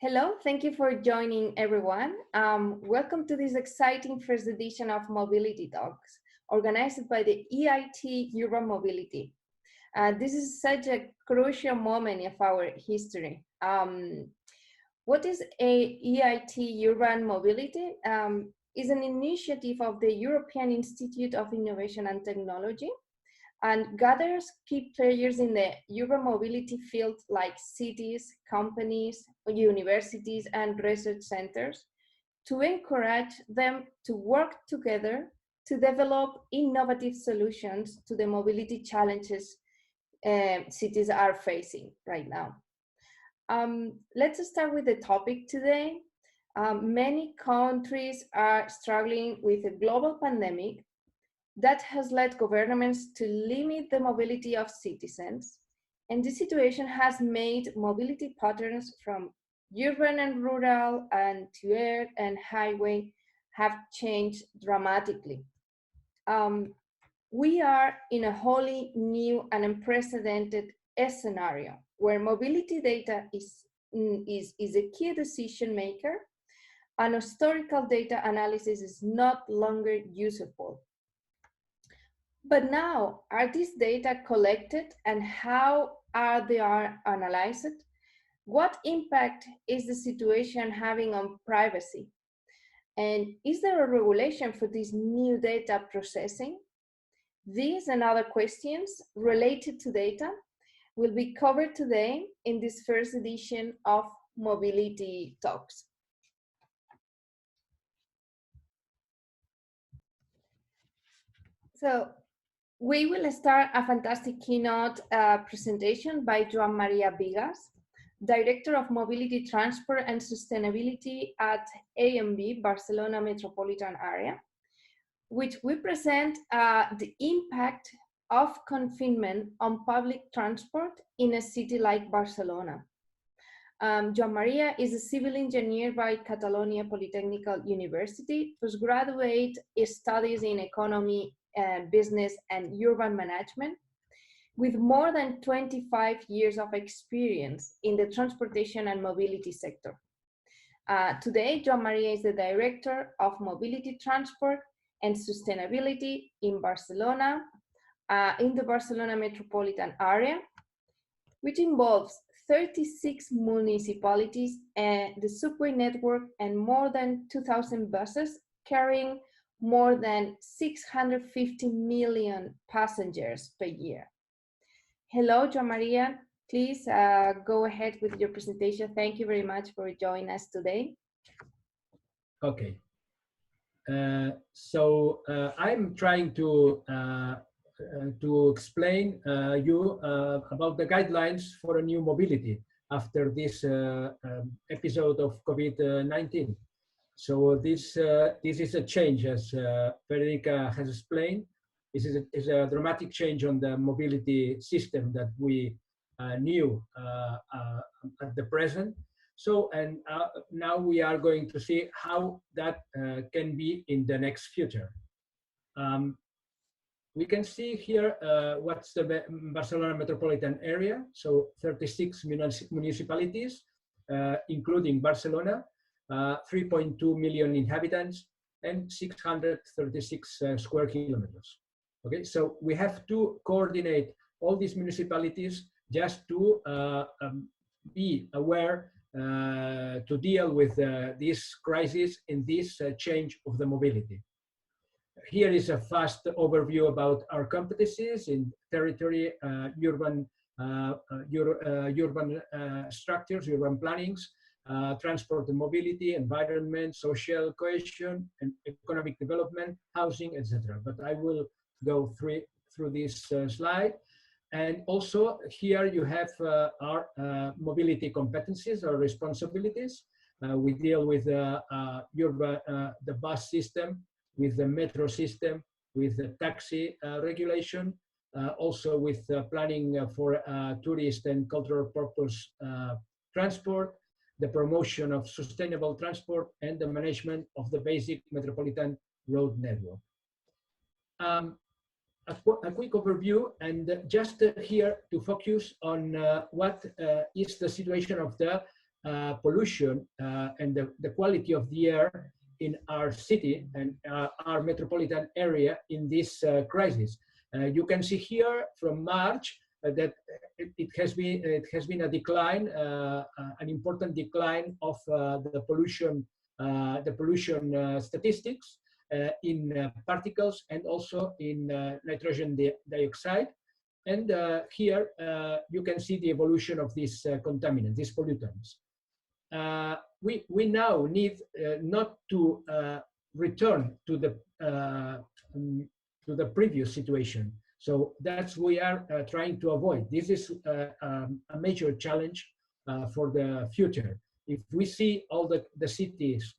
Hello, thank you for joining everyone. Welcome to this exciting first edition of Mobility Talks, organized by the EIT Urban Mobility. This is such a crucial moment of our history. What is a EIT Urban Mobility? Is an initiative of the European Institute of Innovation and Technology and gathers key players in the urban mobility field like cities, companies, universities, and research centers to encourage them to work together to develop innovative solutions to the mobility challenges cities are facing right now. Let's start with the topic today. Many countries are struggling with a global pandemic that has led governments to limit the mobility of citizens, and this situation has made mobility patterns from urban and rural and to air and highway have changed dramatically. We are in a wholly new and unprecedented scenario where mobility data is a key decision maker and historical data analysis is not longer useful. But now, are these data collected and how are they analyzed? What impact is the situation having on privacy? And is there a regulation for this new data processing? These and other questions related to data will be covered today in this first edition of Mobility Talks. So, we will start a fantastic keynote presentation by Joan Maria Bigas, Director of Mobility, Transport and Sustainability at AMB, Barcelona Metropolitan Area, which will present the impact of confinement on public transport in a city like Barcelona. Joan Maria is a civil engineer by Catalonia Polytechnic University, postgraduate studies in economy, business and urban management, with more than 25 years of experience in the transportation and mobility sector. Today, Joan Maria is the Director of Mobility, Transport and Sustainability in Barcelona, in the Barcelona Metropolitan Area, which involves 36 municipalities and the subway network and more than 2,000 buses carrying more than 650 million passengers per year. Hello, Joan Maria. Please go ahead with your presentation. Thank you very much for joining us today. Okay. So I'm trying to explain you about the guidelines for a new mobility after this episode of COVID-19. So this is a change, as Federica has explained. This is a dramatic change on the mobility system that we knew at the present. So, and now we are going to see how that can be in the next future. We can see here what's the Barcelona Metropolitan Area. So 36 municipalities, including Barcelona, 3.2 million inhabitants and 636 square kilometers. Okay, so we have to coordinate all these municipalities just to be aware to deal with this crisis in this change of the mobility. Here is a fast overview about our competencies in territory, urban structures, urban plannings, transport and mobility, environment, social cohesion, and economic development, housing, etc. But I will go through this slide. And also here you have our mobility competencies or responsibilities. We deal with the bus system, with the metro system, with the taxi regulation, also with planning for tourist and cultural purpose transport, the promotion of sustainable transport, and the management of the basic metropolitan road network. A quick overview, and just here to focus on what is the situation of the pollution and the quality of the air in our city and our metropolitan area in this crisis. You can see here from March that it has been a decline, an important decline of the pollution statistics in particles and also in nitrogen dioxide. And here you can see the evolution of these contaminants, these pollutants. We now need not to return to the previous situation. So that's we are trying to avoid. This is a major challenge for the future. If we see all the cities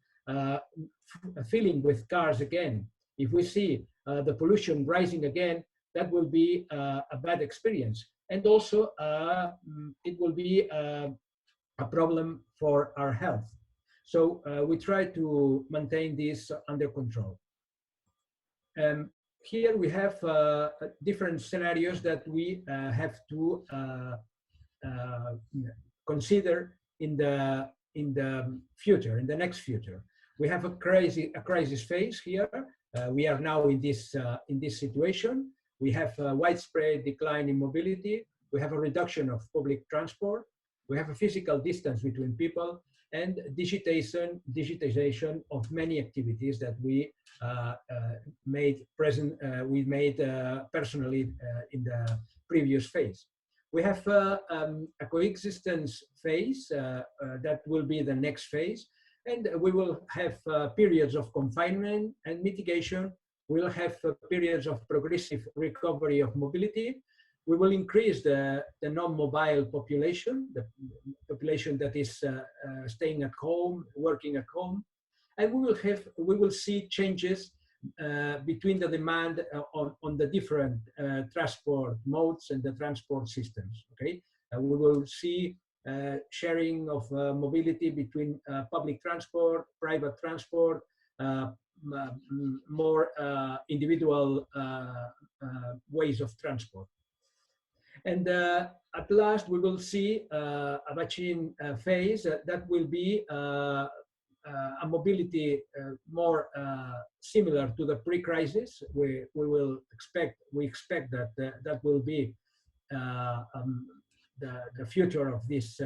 filling with cars again, if we see the pollution rising again, that will be a bad experience. And also it will be a problem for our health. So we try to maintain this under control. Here we have different scenarios that we have to consider in the future, in the next future. We have a crisis phase here. We are now in this situation. We have a widespread decline in mobility. We have a reduction of public transport. We have a physical distance between people and digitization of many activities that we made personally in the previous phase. We have a coexistence phase that will be the next phase, and we will have periods of confinement and mitigation. We'll have periods of progressive recovery of mobility. We will increase the non-mobile population, the population that is staying at home, working at home, and we will see changes between the demand on the different transport modes and the transport systems. Okay, we will see sharing of mobility between public transport, private transport, more individual ways of transport. And at last, we will see a vaccine phase that will be a mobility more similar to the pre-crisis. We expect that that will be the future of this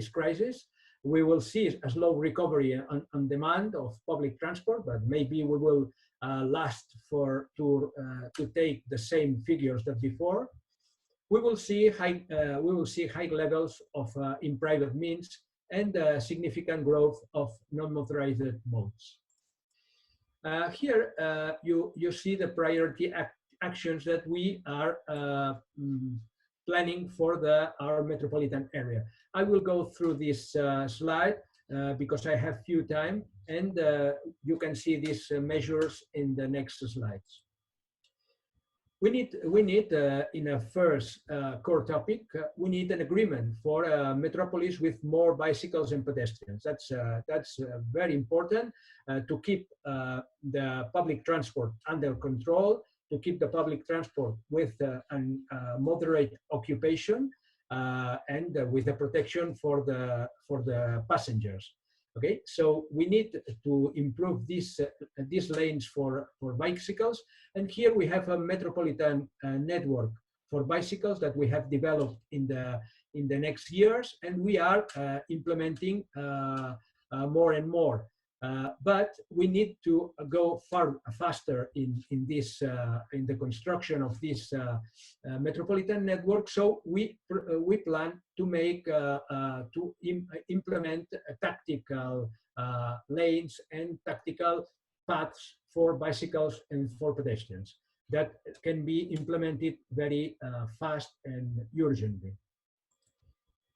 crisis. We will see a slow recovery on demand of public transport, but maybe we will last to take the same figures that before. We will see high levels of in private means and significant growth of non-motorized modes. Here you see the priority actions that we are planning for our metropolitan area. I will go through this slide because I have few time, and you can see these measures in the next slides. We need in a first core topic, we need an agreement for a metropolis with more bicycles and pedestrians. That's very important to keep the public transport under control, to keep the public transport with a moderate occupation and with the protection for the passengers. Okay, so we need to improve these lanes for bicycles, and here we have a metropolitan network for bicycles that we have developed in the next years, and we are implementing more and more. But we need to go faster in the construction of this metropolitan network. So we plan to implement tactical lanes and tactical paths for bicycles and for pedestrians that can be implemented very fast and urgently.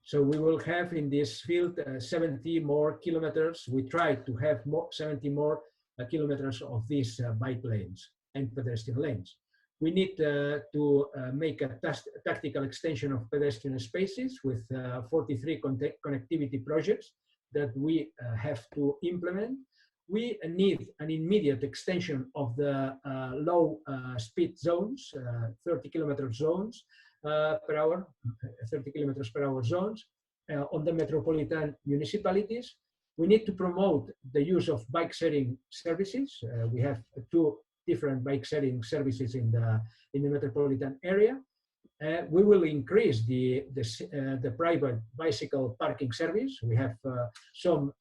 So we will have in this field 70 more kilometers. We try to have 70 more kilometers of these bike lanes and pedestrian lanes. We need to make a tactical extension of pedestrian spaces with 43 connectivity projects that we have to implement. We need an immediate extension of the low speed zones, 30 kilometer zones per hour, 30 kilometers per hour zones. on the metropolitan municipalities. We need to promote the use of bike sharing services. We have 2 different bike sharing services in the metropolitan area. We will increase the private bicycle parking service. We have some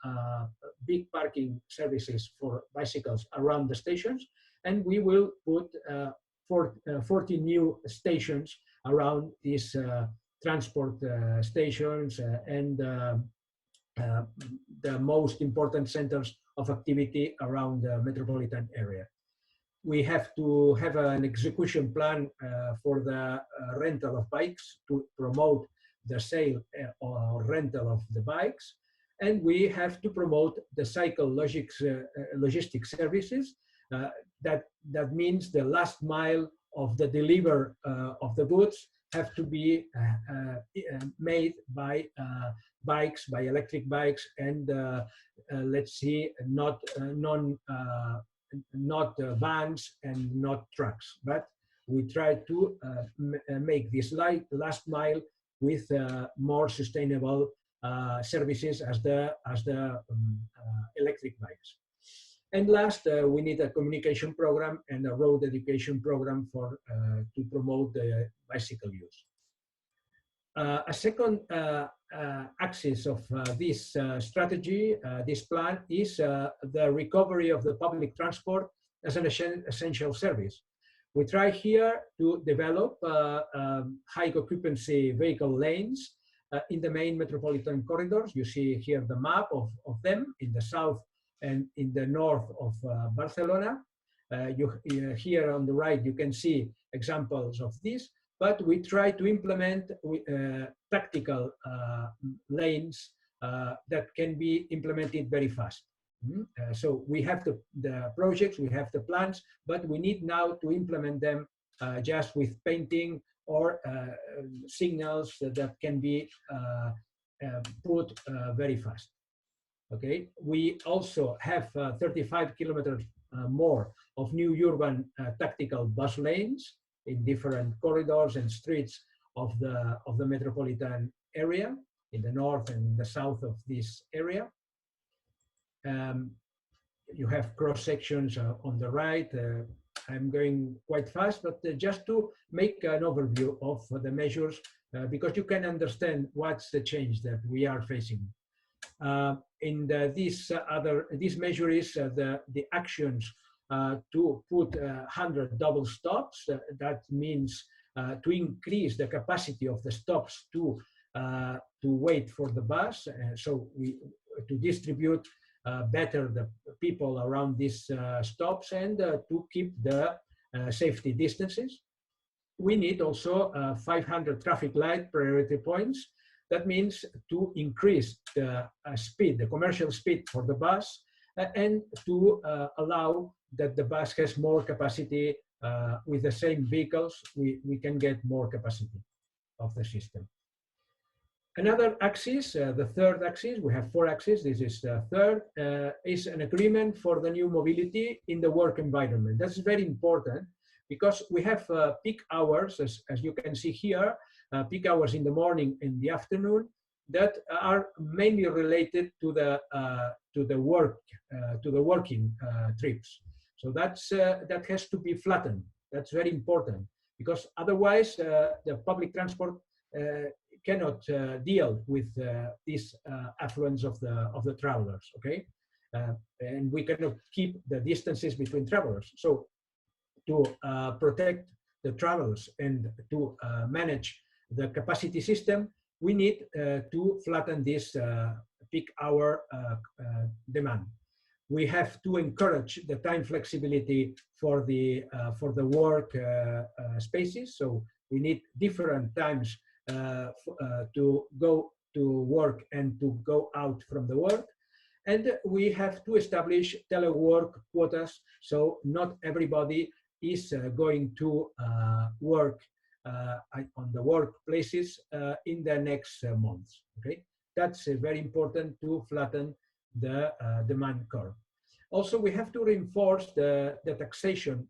big parking services for bicycles around the stations, and we will put 40 new stations around these transport stations and the most important centers of activity around the metropolitan area. We have to have an execution plan for the rental of bikes to promote the sale or rental of the bikes. And we have to promote the cycle logistics services. That means the last mile of the deliver of the goods have to be made by bikes, by electric bikes, and let's see, not vans and not trucks, but we try to make this last mile with more sustainable services as the electric bikes. And last, we need a communication program and a road education program for to promote the bicycle use. A second axis of this strategy, this plan, is the recovery of the public transport as an essential service. We try here to develop high occupancy vehicle lanes in the main metropolitan corridors. You see here the map of them in the south and in the north of Barcelona. Here on the right, you can see examples of this. But we try to implement tactical lanes that can be implemented very fast. So we have the projects, we have the plans, but we need now to implement them just with painting or signals that can be put very fast. Okay. We also have 35 kilometers more of new urban tactical bus lanes in different corridors and streets of the metropolitan area, in the north and in the south of this area. You have cross sections on the right. I'm going quite fast, but just to make an overview of the measures, because you can understand what's the change that we are facing. This measure is the actions to put 100 double stops. That means to increase the capacity of the stops to wait for the bus. So to distribute better the people around these stops and to keep the safety distances. We need also 500 traffic light priority points. That means to increase the speed, the commercial speed for the bus, and to allow that the bus has more capacity. With the same vehicles, we can get more capacity of the system. Another axis, the third axis, we have 4 axes, this is the third, is an agreement for the new mobility in the work environment. That's very important because we have peak hours, as you can see here, peak hours in the morning and the afternoon that are mainly related to the working trips. So that has to be flattened. That's very important because otherwise the public transport cannot deal with this affluence of the travelers. Okay, and we cannot keep the distances between travelers. So to protect the travelers and to manage the capacity system, we need to flatten this peak hour demand. We have to encourage the time flexibility for the work spaces. So we need different times to go to work and to go out from the work. And we have to establish telework quotas. So not everybody is going to work on the workplaces in the next months. Okay, that's very important to flatten the demand curve. Also, we have to reinforce the taxation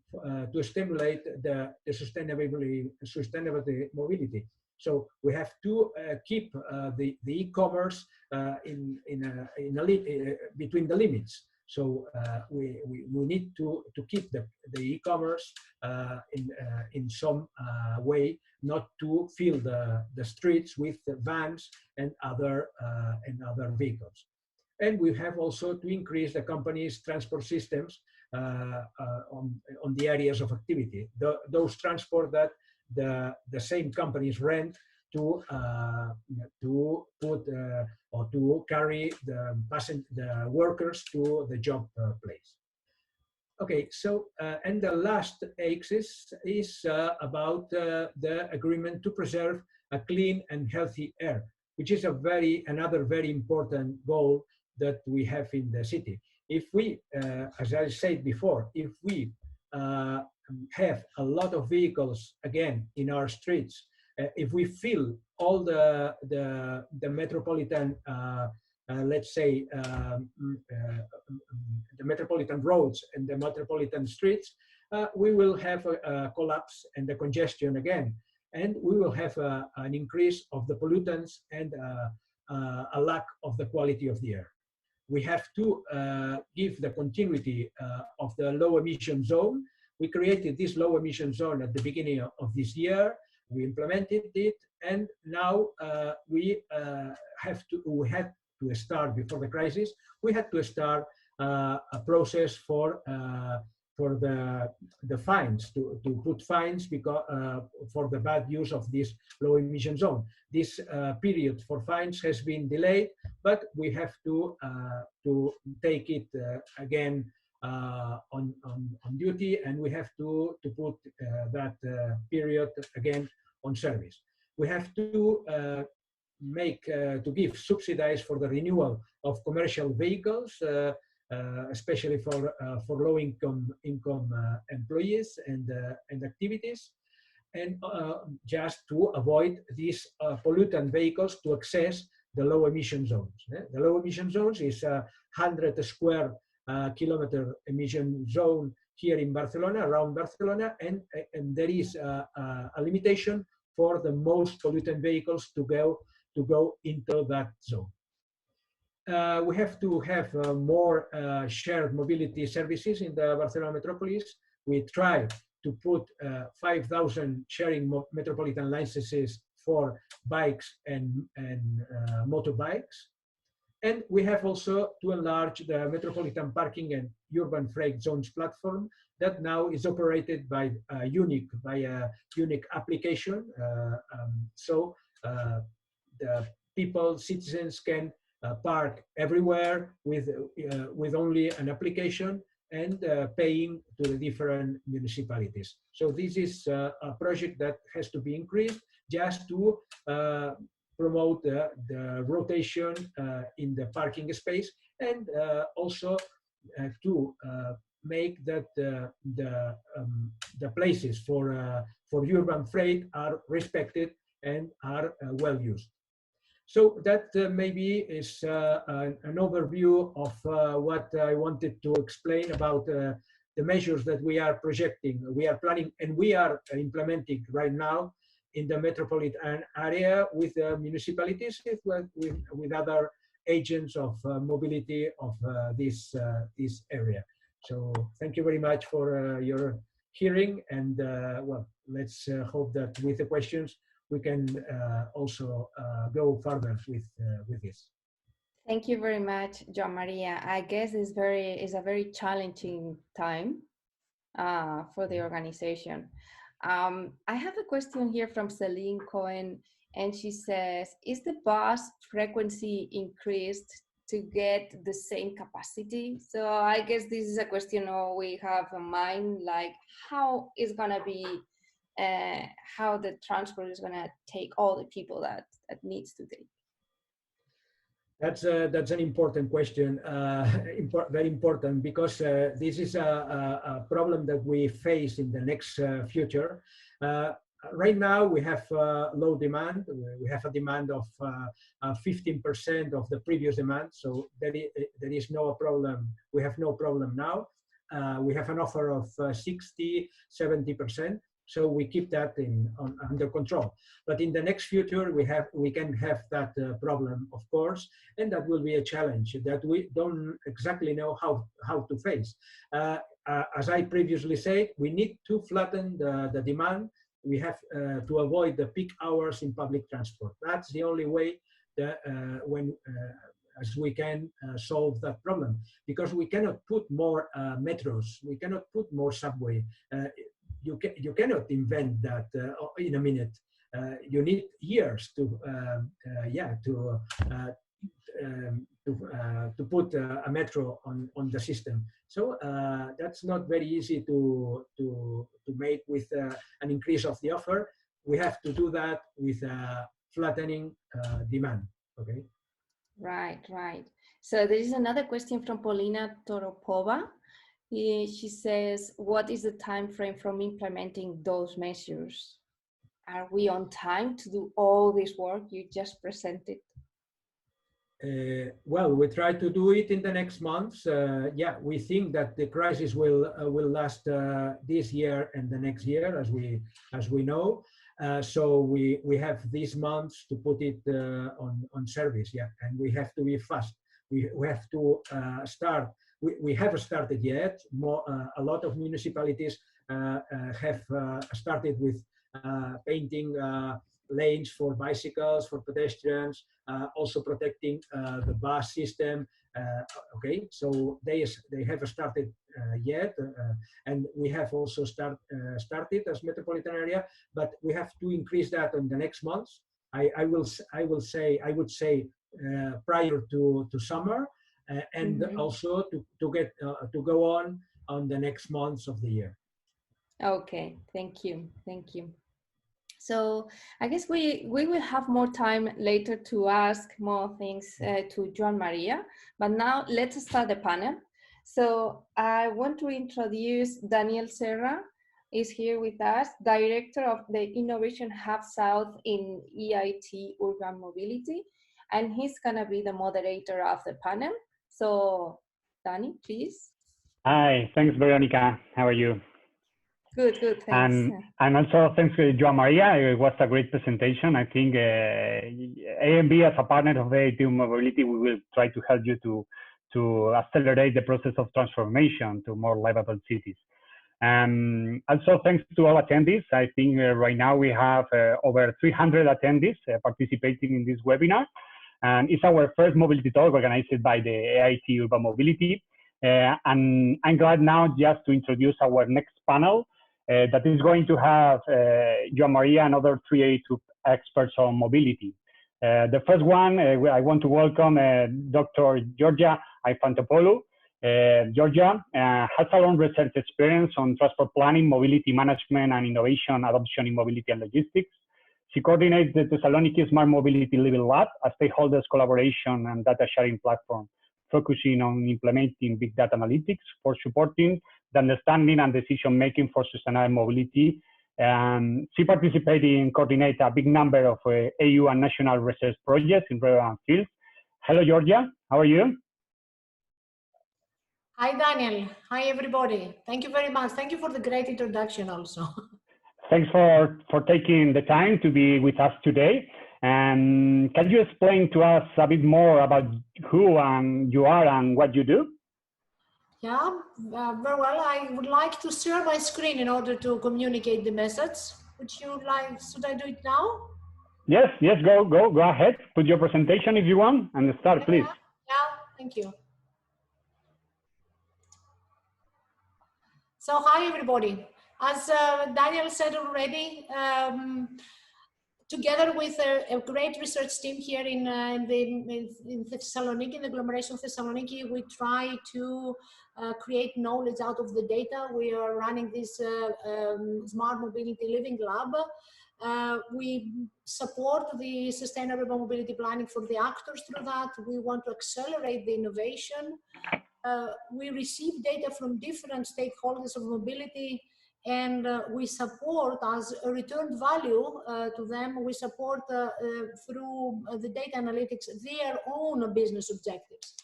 to stimulate the sustainable mobility. So we have to keep the e-commerce between the limits. So we need to keep the e-commerce in some way, not to fill the streets with vans and other vehicles. And we have also to increase the company's transport systems on the areas of activity. Those transport that the same companies rent to put or to carry the workers to the job place. Okay, so and the last axis is about the agreement to preserve a clean and healthy air, which is another very important goal that we have in the city. If we, as I said before, if we have a lot of vehicles again in our streets, if we fill all the metropolitan, let's say, the metropolitan roads and the metropolitan streets, we will have a collapse and the congestion again, and we will have an increase of the pollutants and a lack of the quality of the air. We have to give the continuity of the low emission zone. We created this low emission zone at the beginning of this year. We implemented it, and now we had to start before the crisis. We had to start a process for the fines, to put fines because for the bad use of this low emission zone. This period for fines has been delayed, but we have to take it again on duty, and we have to put that period again on service. We have to give subsidies for the renewal of commercial vehicles, especially for low-income employees and activities, and just to avoid these pollutant vehicles to access the low emission zones. The low emission zones is a 100 square kilometer emission zone here in Barcelona, around Barcelona, and there is a limitation for the most pollutant vehicles to go into that zone. We have to have more shared mobility services in the Barcelona metropolis. We try to put 5,000 sharing metropolitan licenses for bikes and motorbikes. And we have also to enlarge the metropolitan parking and urban freight zones platform that now is operated by a unique application. So the citizens can park everywhere with only an application and paying to the different municipalities. So this is a project that has to be increased just to promote the rotation in the parking space, and also to make that the places for urban freight are respected and are well used. So that maybe is an overview of what I wanted to explain about the measures that we are projecting, we are planning, and we are implementing right now in the metropolitan area with municipalities, with other agents of mobility of this area. So thank you very much for your hearing, and well, let's hope that with the questions we can also go further with this. Thank you very much, Joan Maria. I guess it's a very challenging time for the organization. I have a question here from Celine Cohen, and she says, is the bus frequency increased to get the same capacity? So I guess this is a question we have in mind, like how is going to be, how the transport is going to take all the people that needs to take. That's an important question, very important, because this is a problem that we face in the next future. Right now, we have low demand. We have a demand of 15% of the previous demand, so there is no problem. We have no problem now. We have an offer of 60, 70%, So we keep that under control. But in the next future, we can have that problem, of course, and that will be a challenge that we don't exactly know how to face. As I previously said, we need to flatten the demand. We have to avoid the peak hours in public transport. That's the only way that as we can solve that problem, because we cannot put more metros, we cannot put more subway. You cannot invent that in a minute. You need years to put a metro on the system. So that's not very easy to make with an increase of the offer. We have to do that with flattening demand. Okay. Right. So there is another question from Polina Toropova. She says, what is the time frame from implementing those measures? Are we on time to do all this work you just presented? Well, we try to do it in the next months. Yeah, we think that the crisis will last this year and the next year, as we know. So we have these months to put it on service. Yeah, and we have to be fast. We have to start. We haven't started yet. A lot of municipalities have started with painting lanes for bicycles, for pedestrians, also protecting the bus system. Okay, so they have started yet, and we have also started as metropolitan area, but we have to increase that in the next months. I would say prior to summer, and also to go on the next months of the year. Okay, thank you. So I guess we will have more time later to ask more things to Joan Maria, but now let's start the panel. So I want to introduce Daniel Serra, is here with us, Director of the Innovation Hub South in EIT Urban Mobility, and he's gonna be the moderator of the panel. So Danny, please. Hi, thanks Veronica, how are you? Good, thanks. And also thanks to Joan Maria, it was a great presentation. I think AMB as a partner of EIT Urban Mobility, we will try to help you to accelerate the process of transformation to more livable cities. Also thanks to all attendees. I think right now we have over 300 attendees participating in this webinar. And it's our first mobility talk organized by the EIT Urban Mobility. And I'm glad now just to introduce our next panel that is going to have Joan Maria and other 3 experts on mobility. The first one, I want to welcome Dr. Georgia Ayfantopoulou. Georgia has a long research experience on transport planning, mobility management, and innovation adoption in mobility and logistics. She coordinates the Thessaloniki Smart Mobility Living Lab, a stakeholders collaboration and data sharing platform, focusing on implementing big data analytics for supporting the understanding and decision-making for sustainable mobility. She participated and coordinated a big number of EU and national research projects in relevant fields. Hello, Georgia, how are you? Hi, Daniel. Hi, everybody. Thank you very much. Thank you for the great introduction also. Thanks for taking the time to be with us today. And can you explain to us a bit more about who you are and what you do? Yeah, very well. I would like to share my screen in order to communicate the message. Would you like, should I do it now? Yes, go ahead. Put your presentation if you want and start, please. Yeah, thank you. So hi, everybody. As Daniel said already, together with a great research team here in Thessaloniki, in the agglomeration of Thessaloniki, we try to create knowledge out of the data. We are running this Smart Mobility Living Lab. We support the sustainable mobility planning for the actors through that. We want to accelerate the innovation. We receive data from different stakeholders of mobility, and we support as a returned value to them. We support through the data analytics their own business objectives.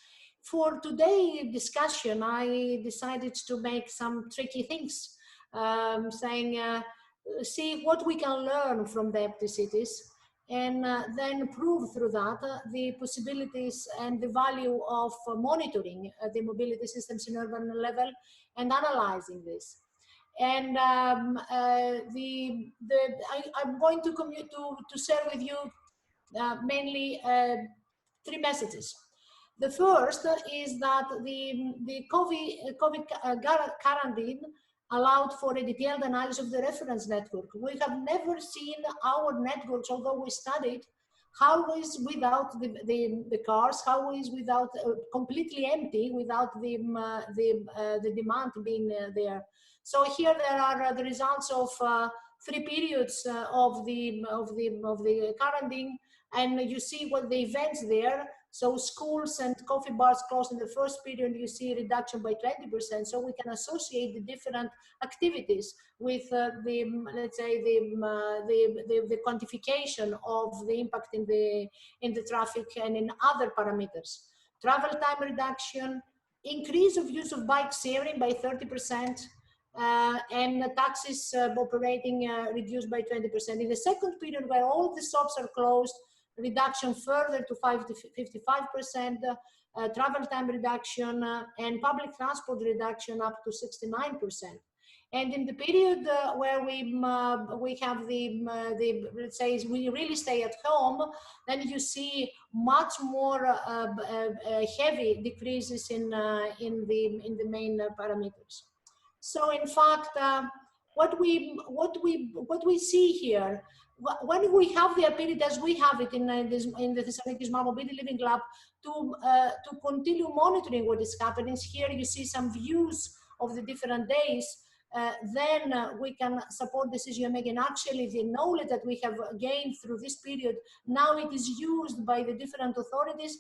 For today's discussion, I decided to make some tricky things, saying see what we can learn from the empty cities, and then prove through that the possibilities and the value of monitoring the mobility systems in urban level and analyzing this. And I'm going to share with you mainly 3 messages. The first is that the COVID quarantine allowed for a detailed analysis of the reference network. We have never seen our networks, although we studied, how is without the cars, how is without completely empty, without the demand being there. So here there are the results of 3 periods of the quarantine, and you see what the events there. So schools and coffee bars closed in the first period, you see a reduction by 20%. So we can associate the different activities with let's say the quantification of the impact in the traffic and in other parameters. Travel time reduction, increase of use of bike sharing by 30%, and taxis operating reduced by 20%. In the second period, where all the shops are closed, reduction further to 55%, travel time reduction, and public transport reduction up to 69%. And in the period where we have the let's say we really stay at home, then you see much more heavy decreases in the main parameters. So in fact, what we see here, when we have the ability, as we have it in the Thessaloniki Smart Mobility Living Lab, to continue monitoring what is happening. Here you see some views of the different days. Then we can support decision making. Actually, the knowledge that we have gained through this period, now it is used by the different authorities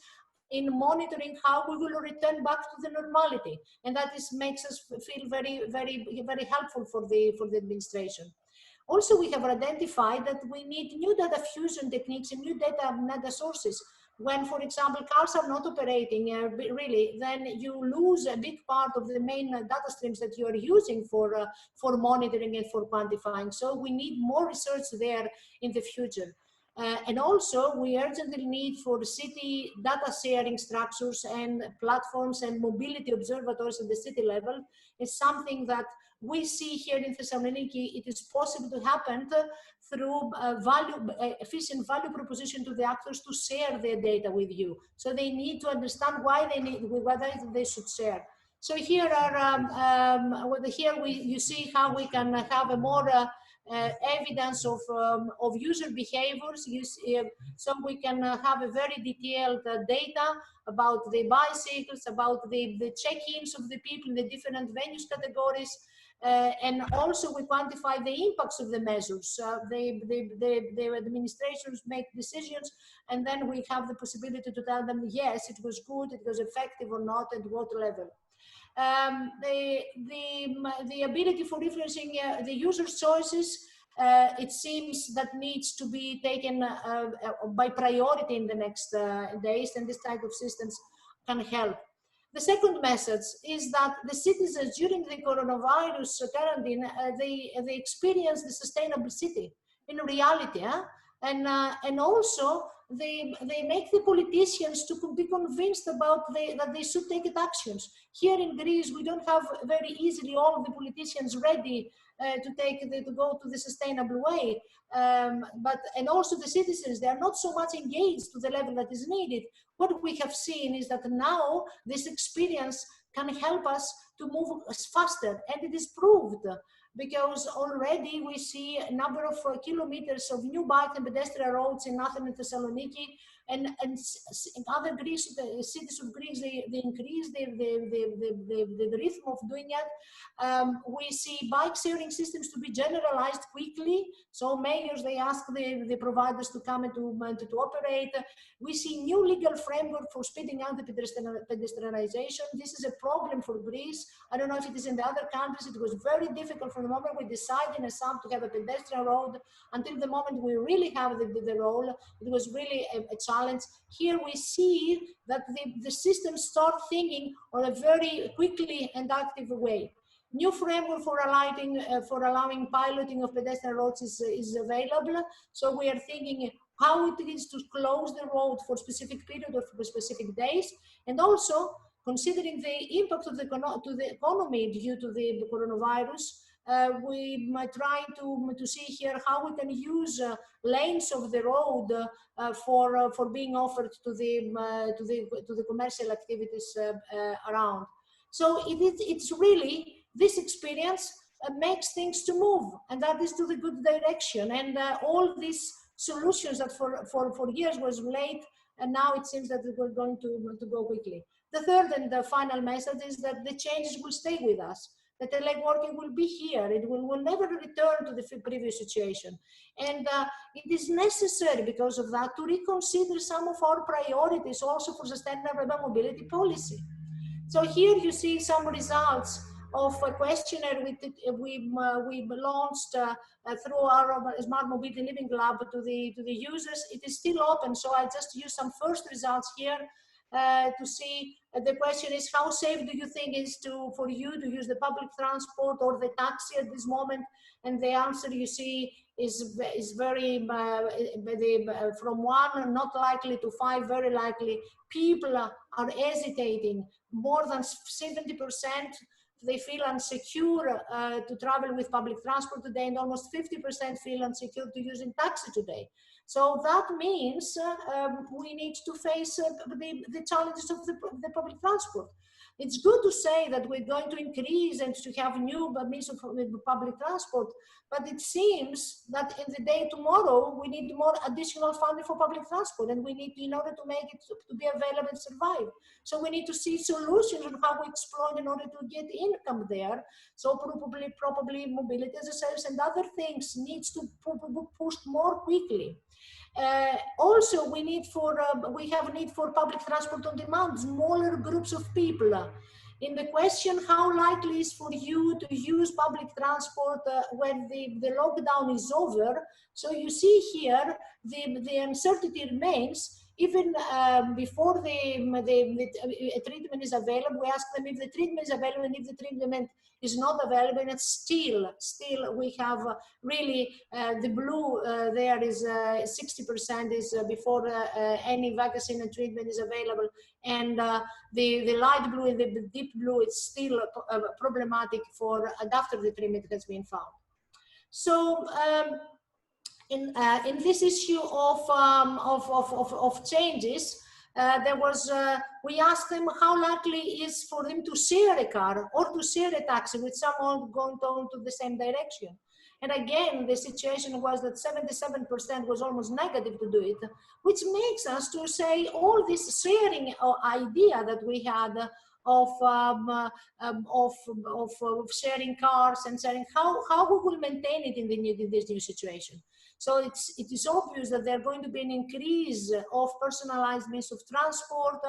in monitoring how we will return back to the normality, and that makes us feel very, very, very helpful for the administration. Also, we have identified that we need new data fusion techniques and new data sources. When, for example, cars are not operating really, then you lose a big part of the main data streams that you are using for monitoring and for quantifying. So we need more research there in the future. And also, we urgently need for city data sharing structures and platforms and mobility observatories at the city level. Is something that we see here in Thessaloniki. It is possible to happen through efficient value proposition to the actors to share their data with you. So they need to understand why they should share. So here are you see how we can have a more evidence of user behaviors. So we can have a very detailed data about the bicycles, about the check-ins of the people in the different venues categories, and also we quantify the impacts of the measures. The administrations make decisions, and then we have the possibility to tell them, yes, it was good, it was effective or not, at what level. The ability for influencing the user's choices, it seems that needs to be taken by priority in the next days, and this type of systems can help. The second message is that the citizens during the coronavirus quarantine, they experience the sustainable city in reality, and also they make the politicians to be convinced about that they should take actions. Here in Greece, we don't have very easily all the politicians ready to go to the sustainable way, and also the citizens, they are not so much engaged to the level that is needed. What we have seen is that now this experience can help us to move faster, and it is proved, because already we see a number of kilometers of new bike and pedestrian roads in Athens and Thessaloniki, and in other cities of Greece, they increase the rhythm of doing it. We see bike sharing systems to be generalized quickly. So mayors, they ask the providers to come and to operate. We see new legal framework for speeding up the pedestrianization. This is a problem for Greece. I don't know if it is in the other countries. It was very difficult from the moment we decided in Assam to have a pedestrian road until the moment we really have the role. It was really a challenge. Here we see that the systems start thinking on a very quickly and active way. New framework for allowing piloting of pedestrian roads is available. So we are thinking how it is to close the road for specific period or for specific days, and also considering the impact of the economy due to the coronavirus. We might try to see here how we can use lanes of the road for being offered to the commercial activities around. So it's really this experience makes things to move, and that is to the good direction. And all these solutions that for years was late, and now it seems that we're going to go quickly. The third and the final message is that the changes will stay with us. That teleworking will be here. It will never return to the previous situation. And it is necessary because of that to reconsider some of our priorities also for sustainable urban mobility policy. So here you see some results of a questionnaire we launched through our Smart Mobility Living Lab to the users. It is still open, so I just use some first results here to see. The question is, how safe do you think is for you to use the public transport or the taxi at this moment? And the answer you see is very from 1 not likely to 5 very likely. People are hesitating. More than 70% they feel insecure to travel with public transport today, and almost 50% feel insecure to using taxi today. So that means we need to face the challenges of the public transport. It's good to say that we're going to increase and to have new means of public transport, but it seems that in the day tomorrow, we need more additional funding for public transport, and we need, in order to make it to be available and survive. So we need to see solutions on how we exploit in order to get income there. So probably mobility as a service and other things needs to be pushed more quickly. Also, we have need for public transport on demand, smaller groups of people. In the question, how likely is for you to use public transport when the lockdown is over? So you see here, the uncertainty remains. Even before the treatment is available, we ask them if the treatment is available, and if the treatment is not available, and still we have really the blue there is 60% is before any vaccine and treatment is available, and the light blue and the deep blue is still problematic for after the treatment has been found. So in this issue of changes, there was we asked them how likely is for them to share a car or to share a taxi with someone going to the same direction. And again, the situation was that 77% was almost negative to do it, which makes us to say all this sharing idea that we had of sharing cars and sharing how we will maintain it in this new situation. So it is obvious that there are going to be an increase of personalized means of transport,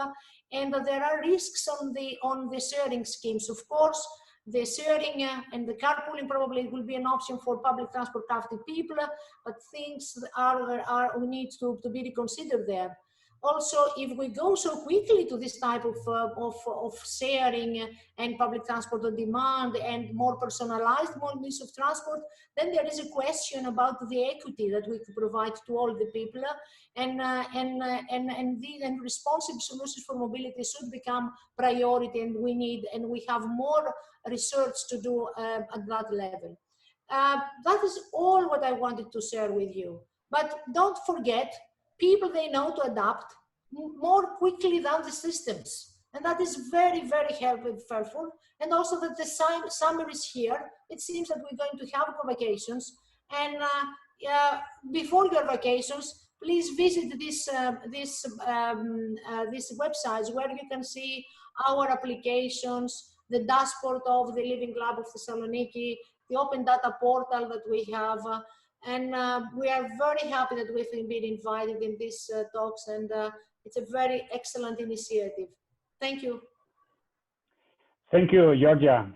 and that there are risks on the sharing schemes. Of course, the sharing and the carpooling probably will be an option for public transport captive people, but things we need to be reconsidered there. Also, if we go so quickly to this type of sharing and public transport on demand and more personalized means of transport, then there is a question about the equity that we could provide to all the people, and responsive solutions for mobility should become priority, and we have more research to do at that level. That is all what I wanted to share with you. But don't forget, people, they know to adapt more quickly than the systems. And that is very, very helpful. And also that the summer is here. It seems that we're going to have vacations. And before your vacations, please visit these websites where you can see our applications, the dashboard of the Living Lab of Thessaloniki, the open data portal that we have. And we are very happy that we've been invited in these talks, and it's a very excellent initiative. Thank you. Thank you, Georgia.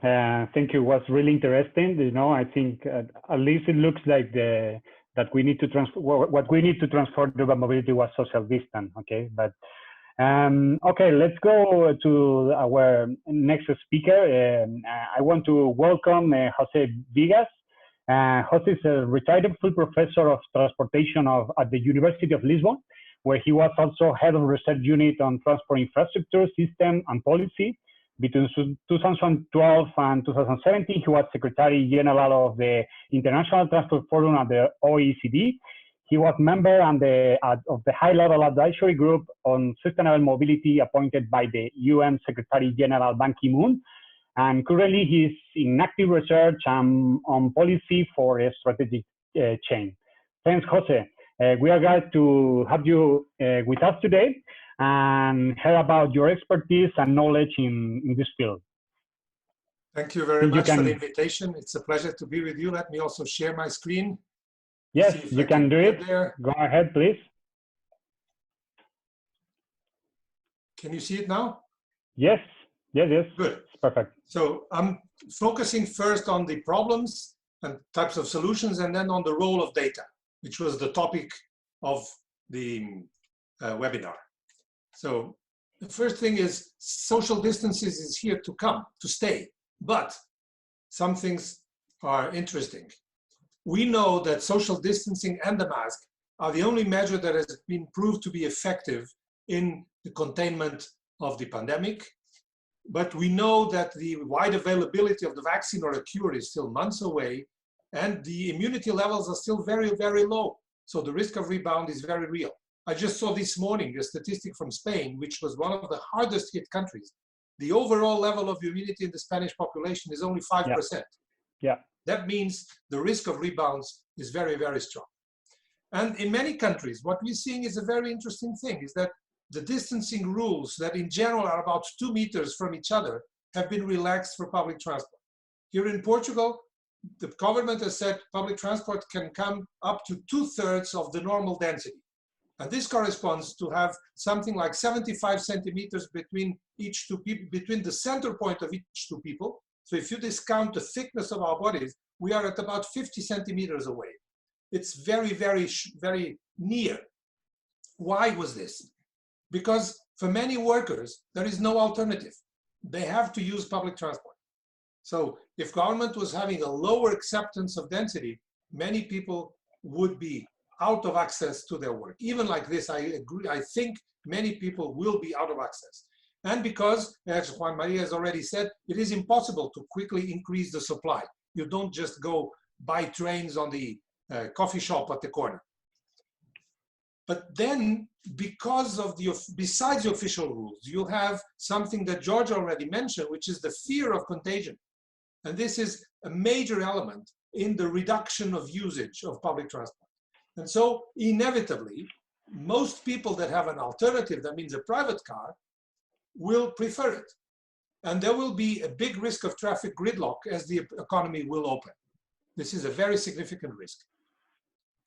Thank you. It was really interesting. You know, I think at least it looks like that we need to what we need to transform urban mobility was social distance. Okay, but Okay, let's go to our next speaker. I want to welcome José Viegas. José is a retired full professor of transportation at the University of Lisbon, where he was also head of research unit on transport infrastructure, system, and policy. Between 2012 and 2017, he was Secretary General of the International Transport Forum at the OECD. He was member of the high-level advisory group on sustainable mobility appointed by the UN Secretary General Ban Ki-moon. And currently he's in active research on policy for a strategic change. Thanks, Jose. We are glad to have you with us today and hear about your expertise and knowledge in this field. Thank you very much for the invitation. It's a pleasure to be with you. Let me also share my screen. Yes, you can do it. Go ahead, please. Can you see it now? Yes, yes. Good. It's perfect. So I'm focusing first on the problems and types of solutions, and then on the role of data, which was the topic of the webinar. So the first thing is social distancing is here to stay, but some things are interesting. We know that social distancing and the mask are the only measure that has been proved to be effective in the containment of the pandemic. But we know that the wide availability of the vaccine or a cure is still months away, and the immunity levels are still very, very low. So the risk of rebound is very real. I just saw this morning a statistic from Spain, which was one of the hardest hit countries. The overall level of immunity in the Spanish population is only 5%. Yeah. That means the risk of rebounds is very, very strong. And in many countries, what we're seeing is a very interesting thing, is that the distancing rules that in general are about 2 meters from each other have been relaxed for public transport. Here in Portugal, the government has said public transport can come up to 2/3 of the normal density. And this corresponds to have something like 75 centimeters between each two people, between the center point of each two people. So if you discount the thickness of our bodies, we are at about 50 centimeters away. It's very, very, very near. Why was this? Because for many workers, there is no alternative. They have to use public transport. So if government was having a lower acceptance of density, many people would be out of access to their work. Even like this, I agree, I think many people will be out of access. And because, as Joan Maria has already said, it is impossible to quickly increase the supply. You don't just go buy trains on the coffee shop at the corner. But then, because of besides the official rules, you have something that George already mentioned, which is the fear of contagion. And this is a major element in the reduction of usage of public transport. And so, inevitably, most people that have an alternative, that means a private car, will prefer it. And there will be a big risk of traffic gridlock as the economy will open. This is a very significant risk.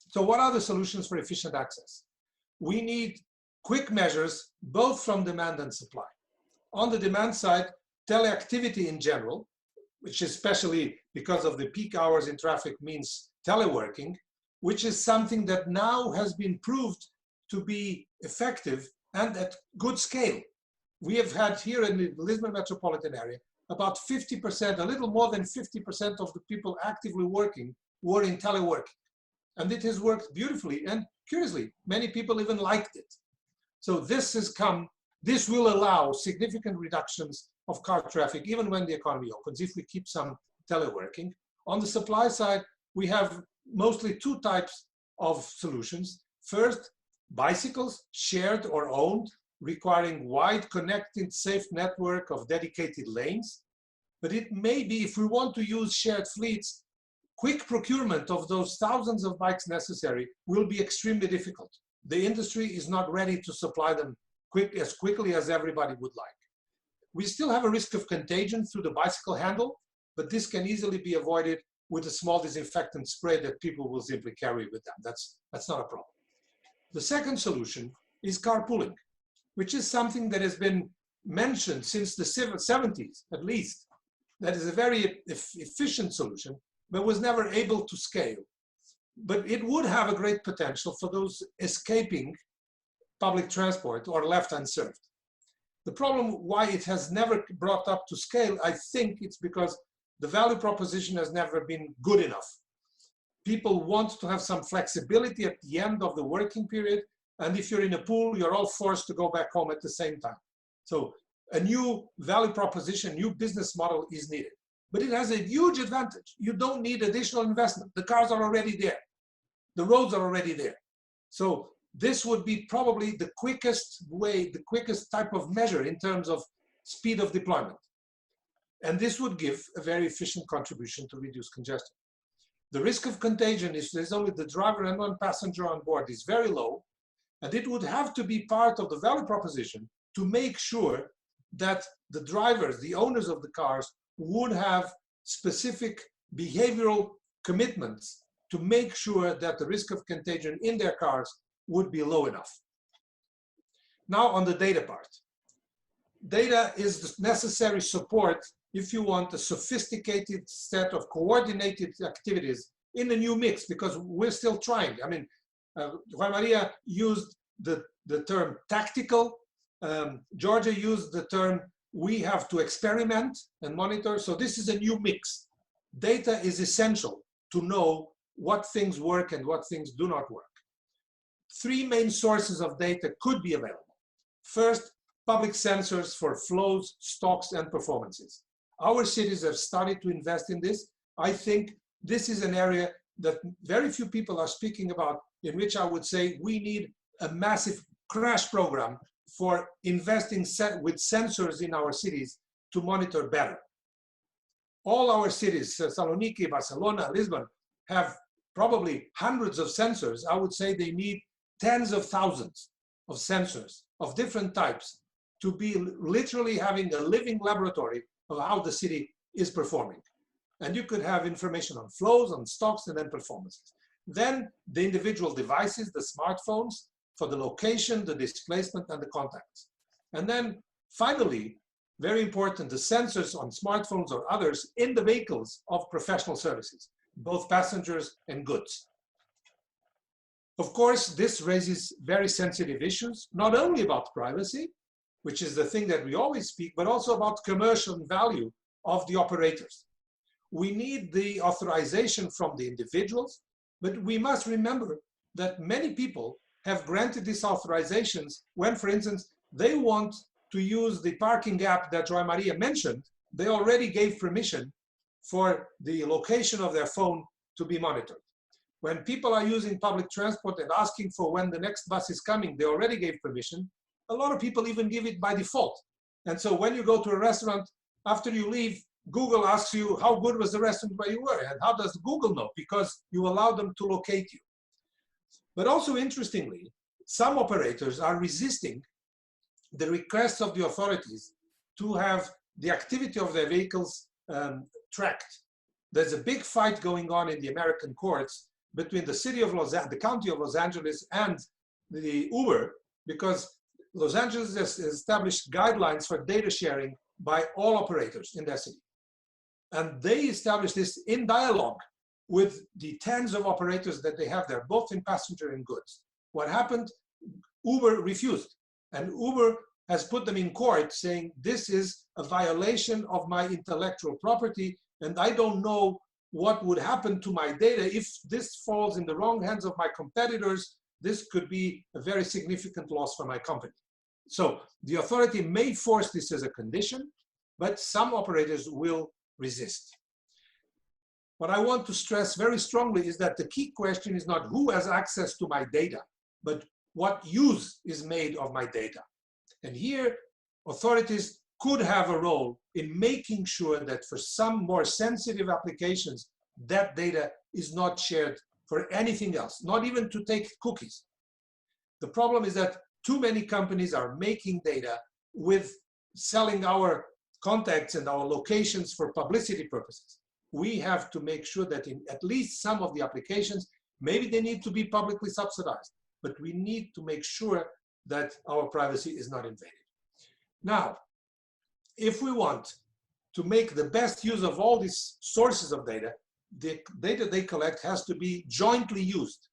So what are the solutions for efficient access? We need quick measures, both from demand and supply. On the demand side, teleactivity in general, which especially because of the peak hours in traffic means teleworking, which is something that now has been proved to be effective and at good scale. We have had here in the Lisbon Metropolitan Area, about 50%, a little more than 50% of the people actively working were in teleworking. And it has worked beautifully, and curiously, many people even liked it. So this will allow significant reductions of car traffic, even when the economy opens, if we keep some teleworking. On the supply side, we have mostly two types of solutions. First, bicycles, shared or owned, requiring wide connected safe network of dedicated lanes. But it may be, if we want to use shared fleets, quick procurement of those thousands of bikes necessary will be extremely difficult. The industry is not ready to supply them as quickly as everybody would like. We still have a risk of contagion through the bicycle handle, but this can easily be avoided with a small disinfectant spray that people will simply carry with them. That's not a problem. The second solution is carpooling, which is something that has been mentioned since the 70s, at least. That is a very efficient solution, but was never able to scale. But it would have a great potential for those escaping public transport or left unserved. The problem why it has never brought up to scale, I think it's because the value proposition has never been good enough. People want to have some flexibility at the end of the working period, and if you're in a pool, you're all forced to go back home at the same time. So a new value proposition, new business model is needed. But it has a huge advantage. You don't need additional investment. The cars are already there. The roads are already there. So this would be probably the quickest way, the quickest type of measure in terms of speed of deployment. And this would give a very efficient contribution to reduce congestion. The risk of contagion, if there's only the driver and one passenger on board, is very low. And it would have to be part of the value proposition to make sure that the drivers, the owners of the cars, would have specific behavioral commitments to make sure that the risk of contagion in their cars would be low enough. Now on the data part. Data is the necessary support if you want a sophisticated set of coordinated activities in the new mix, because we're still trying. I mean, Joan Maria used the term tactical. Georgia used the term we have to experiment and monitor. So this is a new mix. Data is essential to know what things work and what things do not work. Three main sources of data could be available. First, public sensors for flows, stocks, and performances. Our cities have started to invest in this. I think this is an area that very few people are speaking about, in which I would say we need a massive crash program for investing with sensors in our cities to monitor better. All our cities, Thessaloniki, Barcelona, Lisbon, have probably hundreds of sensors. I would say they need tens of thousands of sensors of different types to be literally having a living laboratory of how the city is performing. And you could have information on flows, on stocks, and then performances. Then the individual devices, the smartphones, for the location, the displacement, and the contacts. And then finally, very important, the sensors on smartphones or others in the vehicles of professional services, both passengers and goods. Of course, this raises very sensitive issues, not only about privacy, which is the thing that we always speak, but also about commercial value of the operators. We need the authorization from the individuals, but we must remember that many people have granted these authorizations when, for instance, they want to use the parking app that Joan Maria mentioned. They already gave permission for the location of their phone to be monitored. When people are using public transport and asking for when the next bus is coming, they already gave permission. A lot of people even give it by default. And so when you go to a restaurant, after you leave, Google asks you, how good was the restaurant where you were? And how does Google know? Because you allow them to locate you. But also interestingly, some operators are resisting the requests of the authorities to have the activity of their vehicles tracked. There's a big fight going on in the American courts between the city of the county of Los Angeles and the Uber, because Los Angeles has established guidelines for data sharing by all operators in their city. And they established this in dialogue with the tens of operators that they have there, both in passenger and goods. What happened? Uber refused. And Uber has put them in court saying, this is a violation of my intellectual property, and I don't know what would happen to my data if this falls in the wrong hands of my competitors. This could be a very significant loss for my company. So the authority may force this as a condition, but some operators will resist. What I want to stress very strongly is that the key question is not who has access to my data, but what use is made of my data. And here, authorities could have a role in making sure that for some more sensitive applications, that data is not shared for anything else, not even to take cookies. The problem is that too many companies are making data with selling our contacts and our locations for publicity purposes. We have to make sure that in at least some of the applications, maybe they need to be publicly subsidized, but we need to make sure that our privacy is not invaded. Now, if we want to make the best use of all these sources of data, the data they collect has to be jointly used.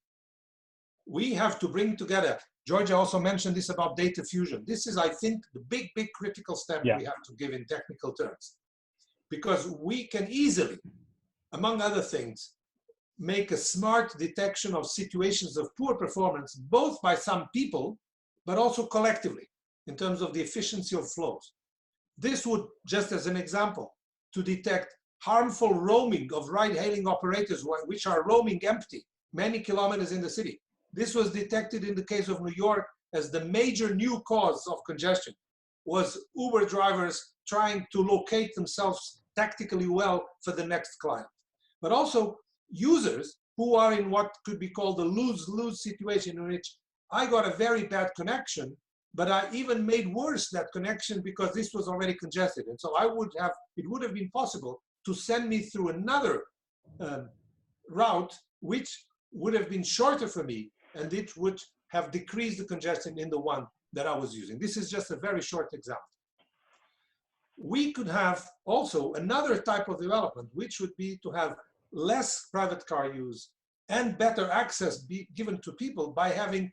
we have to bring together. Georgia also mentioned this about data fusion. This is, I think, the big critical step we have to give in technical terms. Because we can easily, among other things, make a smart detection of situations of poor performance, both by some people, but also collectively, in terms of the efficiency of flows. This would, just as an example, to detect harmful roaming of ride-hailing operators, which are roaming empty, many kilometers in the city. This was detected in the case of New York as the major new cause of congestion, was Uber drivers trying to locate themselves tactically well for the next client. But also users who are in what could be called a lose-lose situation, in which I got a very bad connection, but I even made worse that connection because this was already congested. And so it would have been possible to send me through another route, which would have been shorter for me, and it would have decreased the congestion in the one that I was using. This is just a very short example. We could have also another type of development, which would be to have less private car use and better access be given to people by having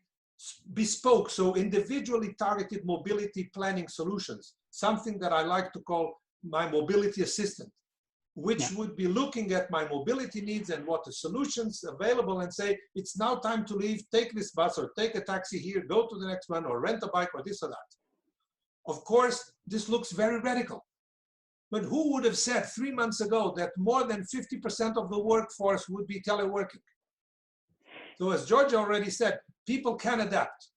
bespoke, so individually targeted mobility planning solutions, something that I like to call my mobility assistant, which would be looking at my mobility needs and what the solutions available and say, it's now time to leave, take this bus or take a taxi here, go to the next one or rent a bike or this or that. Of course, this looks very radical. But who would have said 3 months ago that more than 50% of the workforce would be teleworking? So as Georgia already said, people can adapt.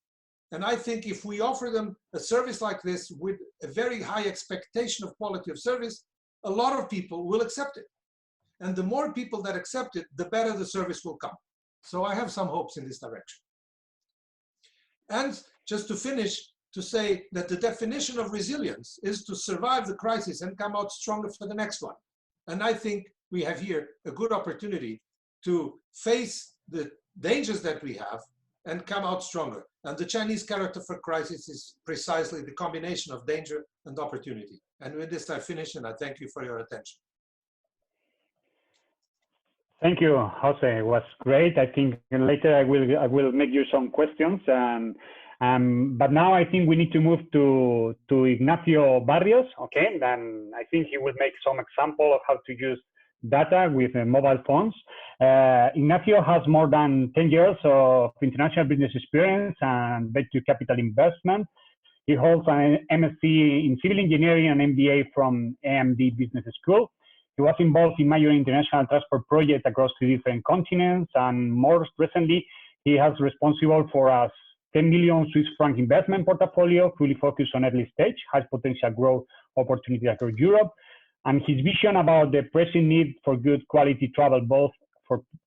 And I think if we offer them a service like this with a very high expectation of quality of service, a lot of people will accept it. And the more people that accept it, the better the service will come. So I have some hopes in this direction. And just to finish, to say that the definition of resilience is to survive the crisis and come out stronger for the next one. And I think we have here a good opportunity to face the dangers that we have and come out stronger. And the Chinese character for crisis is precisely the combination of danger and opportunity. And with this, I finish, and I thank you for your attention. Thank you, Jose. It was great. I think later I will make you some questions. But now I think we need to move to Ignacio Barrios. Okay, then I think he will make some example of how to use data with mobile phones. Ignacio has more than 10 years of international business experience and venture capital investment. He holds an MSc in civil engineering and MBA from AMD Business School. He was involved in major international transport projects across 3 different continents, and more recently, he has responsible for a 10 million Swiss franc investment portfolio, fully focused on early stage, high potential growth opportunities across Europe. And his vision about the pressing need for good quality travel, both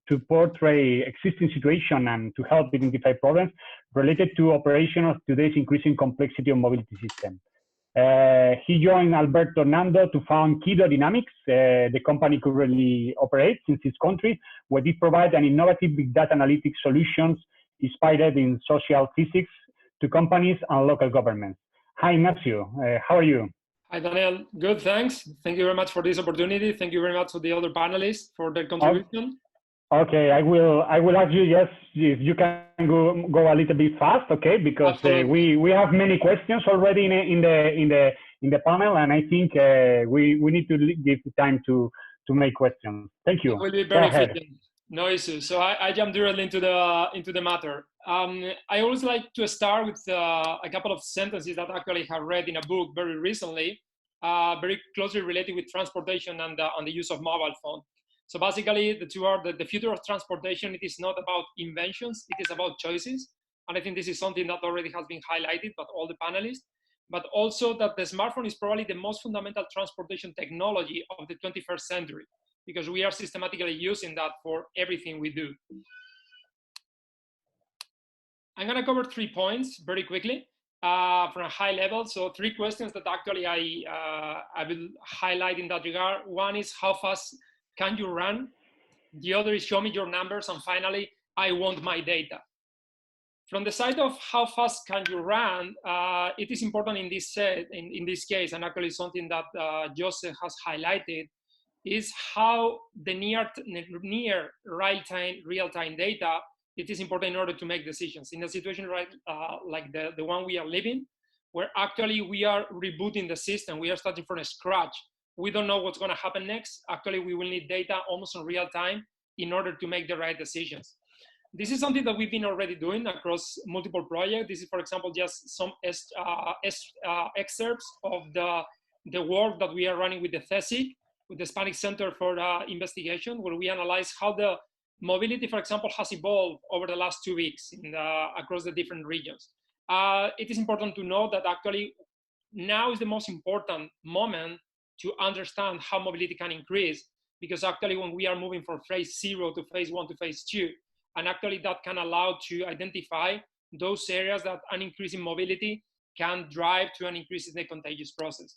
to portray existing situation and to help identify problems related to operation of today's increasing complexity of mobility system. He joined Alberto Nando to found Keynote Dynamics, the company currently operates in 6 countries, where they provide an innovative big data analytics solutions inspired in social physics to companies and local governments. Hi, Ignacio. How are you? Hi, Daniel. Good, thanks. Thank you very much for this opportunity. Thank you very much to the other panelists for their contribution. Okay, I will ask you just if you can go a little bit fast, okay? Because we have many questions already in the panel, and I think we need to give time to make questions. Thank you. It will be very efficient. No issues. So I jump directly into the matter. I always like to start with a couple of sentences that actually have read in a book very recently, very closely related with transportation and the use of mobile phone. So basically, the two are the future of transportation. It is not about inventions; it is about choices. And I think this is something that already has been highlighted by all the panelists. But also that the smartphone is probably the most fundamental transportation technology of the 21st century, because we are systematically using that for everything we do. I'm going to cover 3 points very quickly from a high level. So 3 questions that actually I will highlight in that regard. One is, how fast can you run? The other is, show me your numbers. And finally, I want my data. From the side of how fast can you run, it is important in this case, and actually something that José has highlighted, is how the near real-time data it is important in order to make decisions. In a situation like the one we are living, where actually we are rebooting the system, we are starting from scratch. We don't know what's going to happen next. Actually, we will need data almost in real time in order to make the right decisions. This is something that we've been already doing across multiple projects. This is, for example, just some excerpts of the work that we are running with the CESIC, with the Spanish Center for Investigation, where we analyze how the mobility, for example, has evolved over the last 2 weeks across the different regions. It is important to know that actually now is the most important moment to understand how mobility can increase, because actually when we are moving from phase 0 to phase 1 to phase 2, and actually that can allow to identify those areas that an increase in mobility can drive to an increase in the contagious process.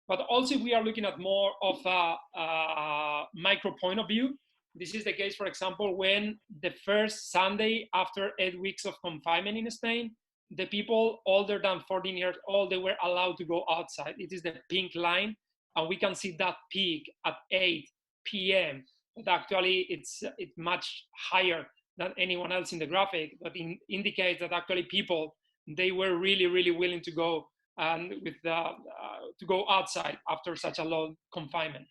But also we are looking at more of a micro point of view. This is the case, for example, when the first Sunday after 8 weeks of confinement in Spain, the people older than 14 years old, they were allowed to go outside. It is the pink line, and we can see that peak at 8 p.m. But actually it's much higher than anyone else in the graphic, but indicates that actually people, they were really, really willing to go and to go outside after such a long confinement.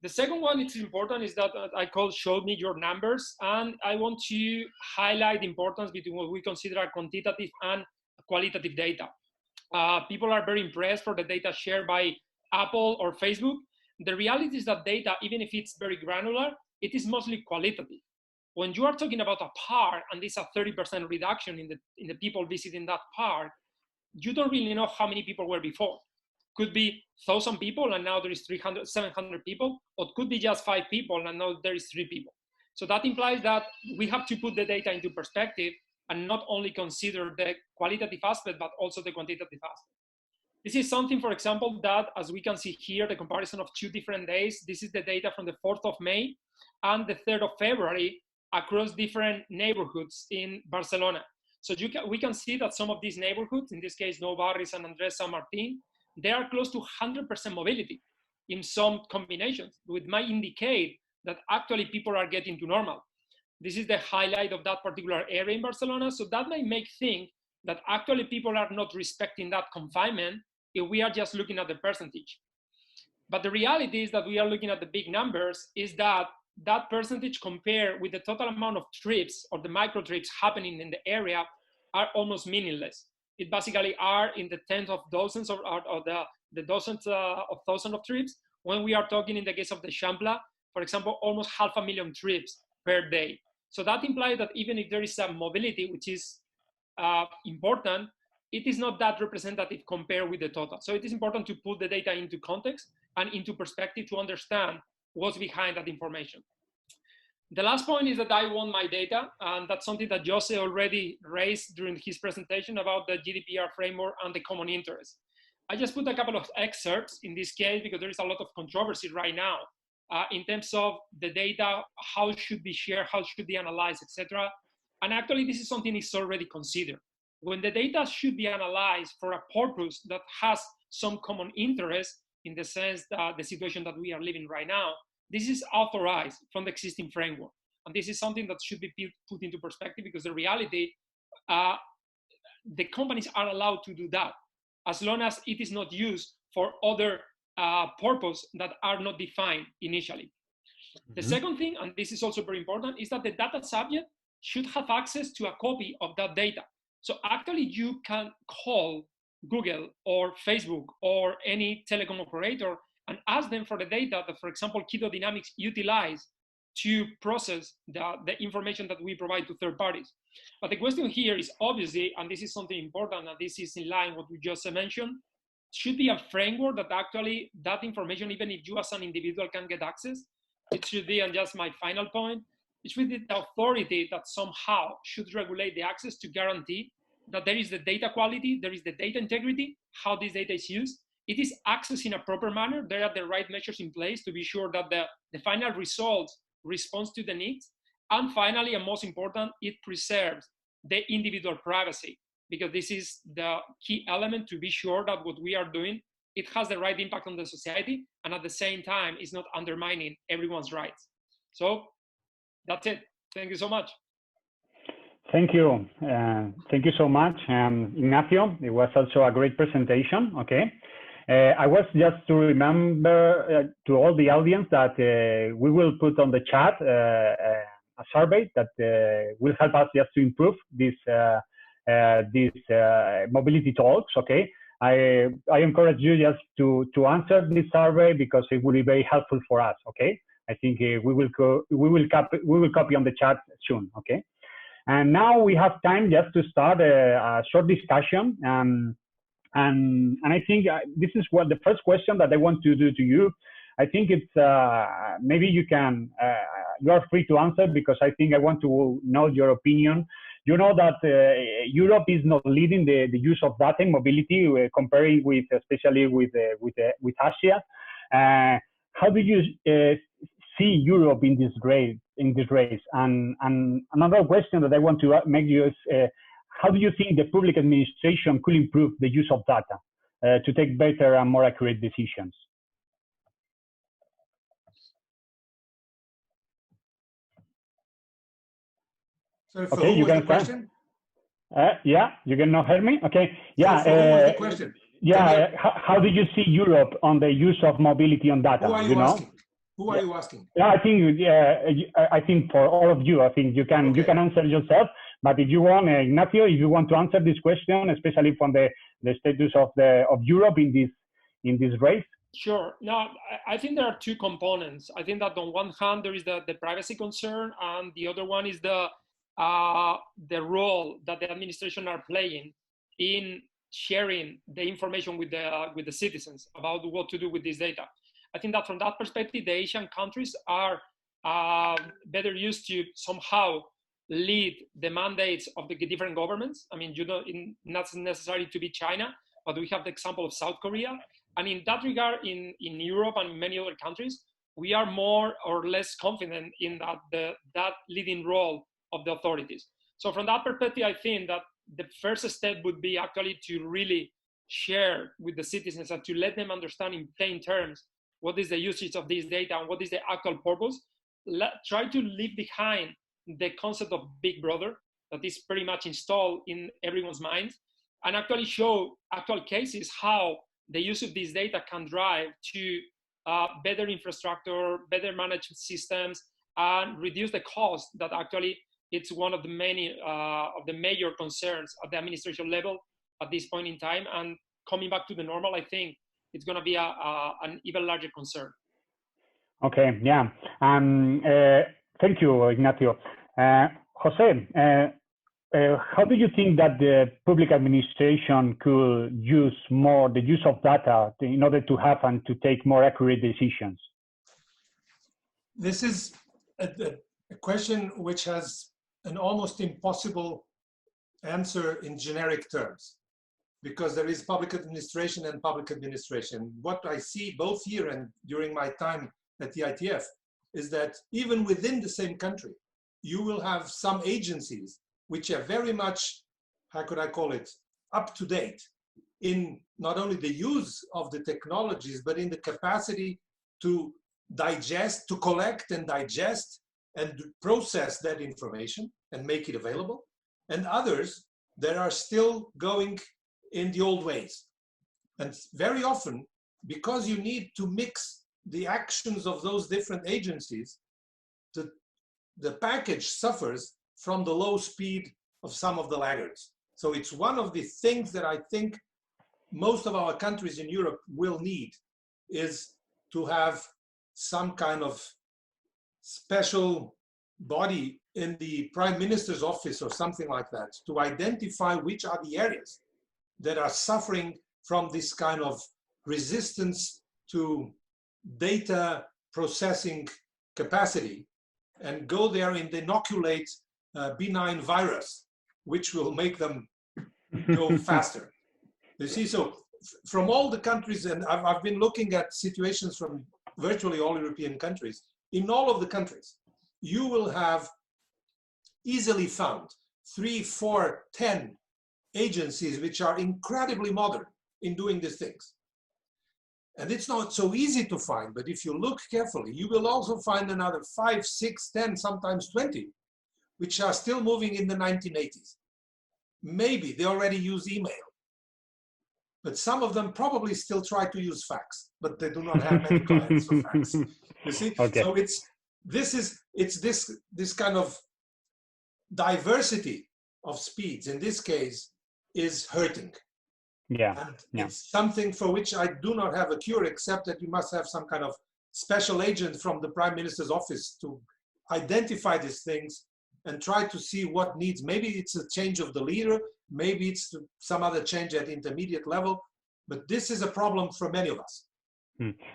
The second one, it's important, is that I call show me your numbers. And I want to highlight the importance between what we consider quantitative and qualitative data. People are very impressed for the data shared by Apple or Facebook. The reality is that data, even if it's very granular, it is mostly qualitative. When you are talking about a park and there's a 30% reduction in the people visiting that park, you don't really know how many people were before. Could be 1,000 people and now there is 300, 700 people, or it could be just 5 people and now there is 3 people. So that implies that we have to put the data into perspective and not only consider the qualitative aspect, but also the quantitative aspect. This is something, for example, that, as we can see here, the comparison of 2 different days. This is the data from the 4th of May and the 3rd of February across different neighborhoods in Barcelona. So we can see that some of these neighborhoods, in this case, Nou Barri, San Andrés, San Martín, they are close to 100% mobility in some combinations, which might indicate that actually people are getting to normal. This is the highlight of that particular area in Barcelona. So that might make think that actually people are not respecting that confinement if we are just looking at the percentage. But the reality is that we are looking at the big numbers, is that that percentage compared with the total amount of trips or the micro trips happening in the area are almost meaningless. It basically are in the tens of thousands or the dozens of thousands of trips, when we are talking in the case of the Champla, for example, almost 500,000 trips per day. So that implies that even if there is some mobility, which is important, it is not that representative compared with the total. So it is important to put the data into context and into perspective to understand what's behind that information. The last point is that I want my data, and that's something that José already raised during his presentation about the GDPR framework and the common interest. I just put a couple of excerpts in this case because there is a lot of controversy right now in terms of the data, how it should be shared, how it should be analyzed, etc. And actually, this is something that's already considered. When the data should be analyzed for a purpose that has some common interest, in the sense that the situation that we are living right now, this is authorized from the existing framework. And this is something that should be put into perspective, because the reality, the companies are allowed to do that as long as it is not used for other purposes that are not defined initially. Mm-hmm. The second thing, and this is also very important, is that the data subject should have access to a copy of that data. So actually you can call Google or Facebook or any telecom operator and ask them for the data that, for example, Keynote Dynamics utilize to process the information that we provide to third parties. But the question here is obviously, and this is something important, and this is in line with what we just mentioned, should be a framework that actually that information, even if you as an individual can get access, it should be, and just my final point, it should be the authority that somehow should regulate the access to guarantee that there is the data quality, there is the data integrity, how this data is used. It is accessed in a proper manner. There are the right measures in place to be sure that the final results responds to the needs. And finally, and most important, it preserves the individual privacy, because this is the key element to be sure that what we are doing, it has the right impact on the society, and at the same time, is not undermining everyone's rights. So that's it. Thank you so much. Thank you. Thank you so much, Ignacio. It was also a great presentation. Okay. I was just to remember to all the audience that we will put on the chat a survey that will help us just to improve these mobility talks. Okay. I encourage you just to answer this survey because it will be very helpful for us. Okay. I think we will copy on the chat soon. Okay. And now we have time just to start a short discussion. And I think this is what the first question that I want to do to you. I think it's maybe you are free to answer because I think I want to know your opinion. You know that Europe is not leading the use of data in mobility, comparing with especially with Asia. How do you see Europe in this race? And another question that I want to make you is, how do you think the public administration could improve the use of data to take better and more accurate decisions? So for okay, who was the question? Yeah, you can now hear me? Okay. Yeah. So who was the question? Yeah. How do you see Europe on the use of mobility on data? Who are you asking? Who are you asking? Yeah, I think for all of you, I think you can answer yourself. But if you want, Ignacio, if you want to answer this question, especially from the status of Europe in this race. Sure. No, I think there are two components. I think that on one hand there is the privacy concern, and the other one is the role that the administration are playing in sharing the information with the citizens about what to do with this data. I think that from that perspective, the Asian countries are better used to somehow lead the mandates of the different governments. I mean, not necessary to be China, but we have the example of South Korea. And in that regard, in Europe and many other countries, we are more or less confident in that leading role of the authorities. So from that perspective, I think that the first step would be actually to really share with the citizens and to let them understand in plain terms what is the usage of this data and what is the actual purpose. Try to leave behind the concept of Big Brother that is pretty much installed in everyone's minds, and actually show actual cases how the use of this data can drive to better infrastructure, better management systems, and reduce the cost that actually it's one of the many of the major concerns at the administration level at this point in time. And coming back to the normal, I think it's going to be an even larger concern. Okay, yeah. Thank you, Ignacio. Jose, how do you think that the public administration could use more the use of data in order to have and to take more accurate decisions? This is a question which has an almost impossible answer in generic terms, because there is public administration and public administration. What I see both here and during my time at the ITF is that even within the same country, you will have some agencies which are very much, how could I call it, up to date in not only the use of the technologies, but in the capacity to digest, to collect and digest and process that information and make it available. And others that are still going in the old ways. And very often, because you need to mix the actions of those different agencies, the package suffers from the low speed of some of the laggards. So it's one of the things that I think most of our countries in Europe will need, is to have some kind of special body in the Prime Minister's office or something like that to identify which are the areas that are suffering from this kind of resistance to data processing capacity, and go there and inoculate benign virus, which will make them go faster. You see, so from all the countries, and I've been looking at situations from virtually all European countries, in all of the countries, you will have easily found 3, 4, 10 agencies which are incredibly modern in doing these things. And it's not so easy to find, but if you look carefully, you will also find another 5, 6, 10, sometimes 20, which are still moving in the 1980s. Maybe they already use email, but some of them probably still try to use fax, but they do not have many clients for fax. You see, okay. So it's this kind of diversity of speeds in this case is hurting. Yeah. And it's something for which I do not have a cure, except that you must have some kind of special agent from the Prime Minister's office to identify these things and try to see what needs. Maybe it's a change of the leader, maybe it's some other change at intermediate level, but this is a problem for many of us.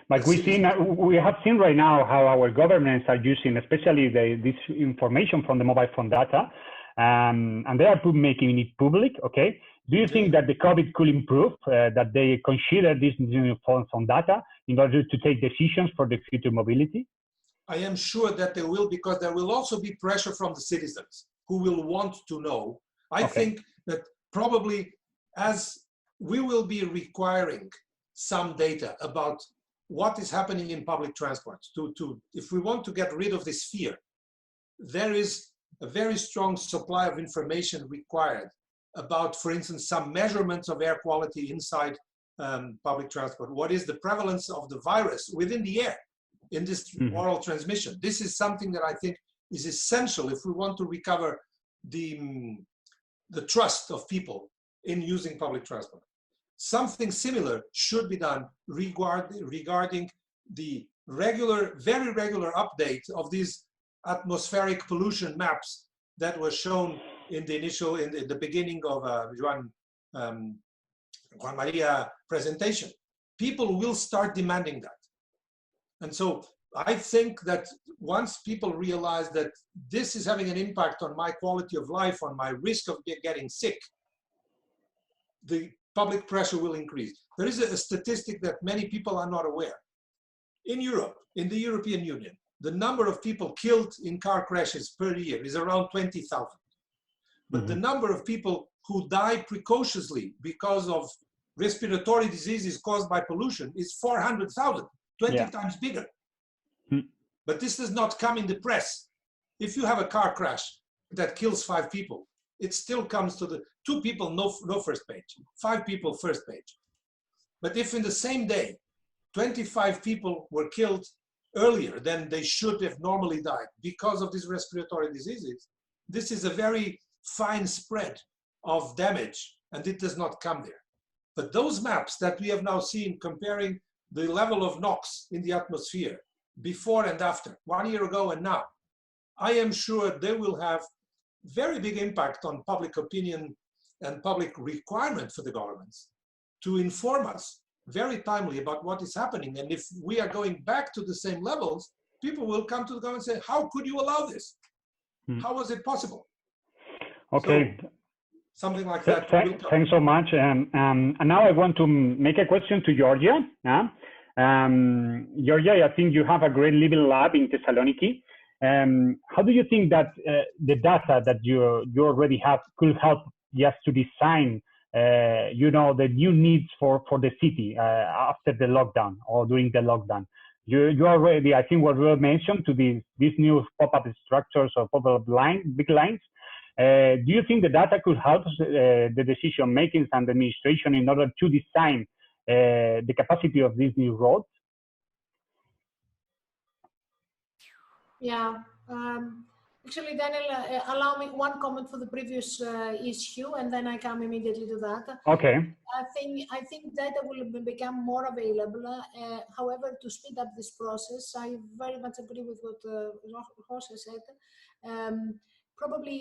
But we have seen right now how our governments are using, especially this information from the mobile phone data, and they are making it public. Okay, do you think that the COVID could improve that they consider this new phone data in order to take decisions for the future mobility? I am sure that they will, because there will also be pressure from the citizens who will want to know. I think that probably as we will be requiring some data about what is happening in public transport, if we want to get rid of this fear, there is a very strong supply of information required about, for instance, some measurements of air quality inside public transport. What is the prevalence of the virus within the air in this oral transmission? This is something that I think is essential if we want to recover the trust of people in using public transport. Something similar should be done regarding the very regular update of these atmospheric pollution maps that were shown in the beginning of Joan Maria presentation. People will start demanding that. And so I think that once people realize that this is having an impact on my quality of life, on my risk of getting sick, the public pressure will increase. There is a statistic that many people are not aware. In Europe, in the European Union, the number of people killed in car crashes per year is around 20,000. But the number of people who die precociously because of respiratory diseases caused by pollution is 400,000, 20 times bigger. But this does not come in the press. If you have a car crash that kills 5 people, it still comes to the 2 people, no first page, 5 people, first page. But if in the same day, 25 people were killed earlier than they should have normally died because of these respiratory diseases, this is a very fine spread of damage, and it does not come there. But those maps that we have now seen comparing the level of NOx in the atmosphere before and after, 1 year ago and now, I am sure they will have very big impact on public opinion and public requirement for the governments to inform us very timely about what is happening. And if we are going back to the same levels, people will come to the government and say, how could you allow this? How was it possible? Okay. So, something like that. Thanks so much. And now I want to make a question to Georgia. Georgia, I think you have a great living lab in Thessaloniki. How do you think that the data that you already have could help just to design, the new needs for the city after the lockdown or during the lockdown? You already, I think, what we mentioned to these new pop-up structures or pop-up big lines. Do you think the data could help the decision makings and the administration in order to design the capacity of these new roads? Yeah. Actually, Daniel, allow me one comment for the previous issue, and then I come immediately to that. Okay. I think data will become more available. However, to speed up this process, I very much agree with what José said. Probably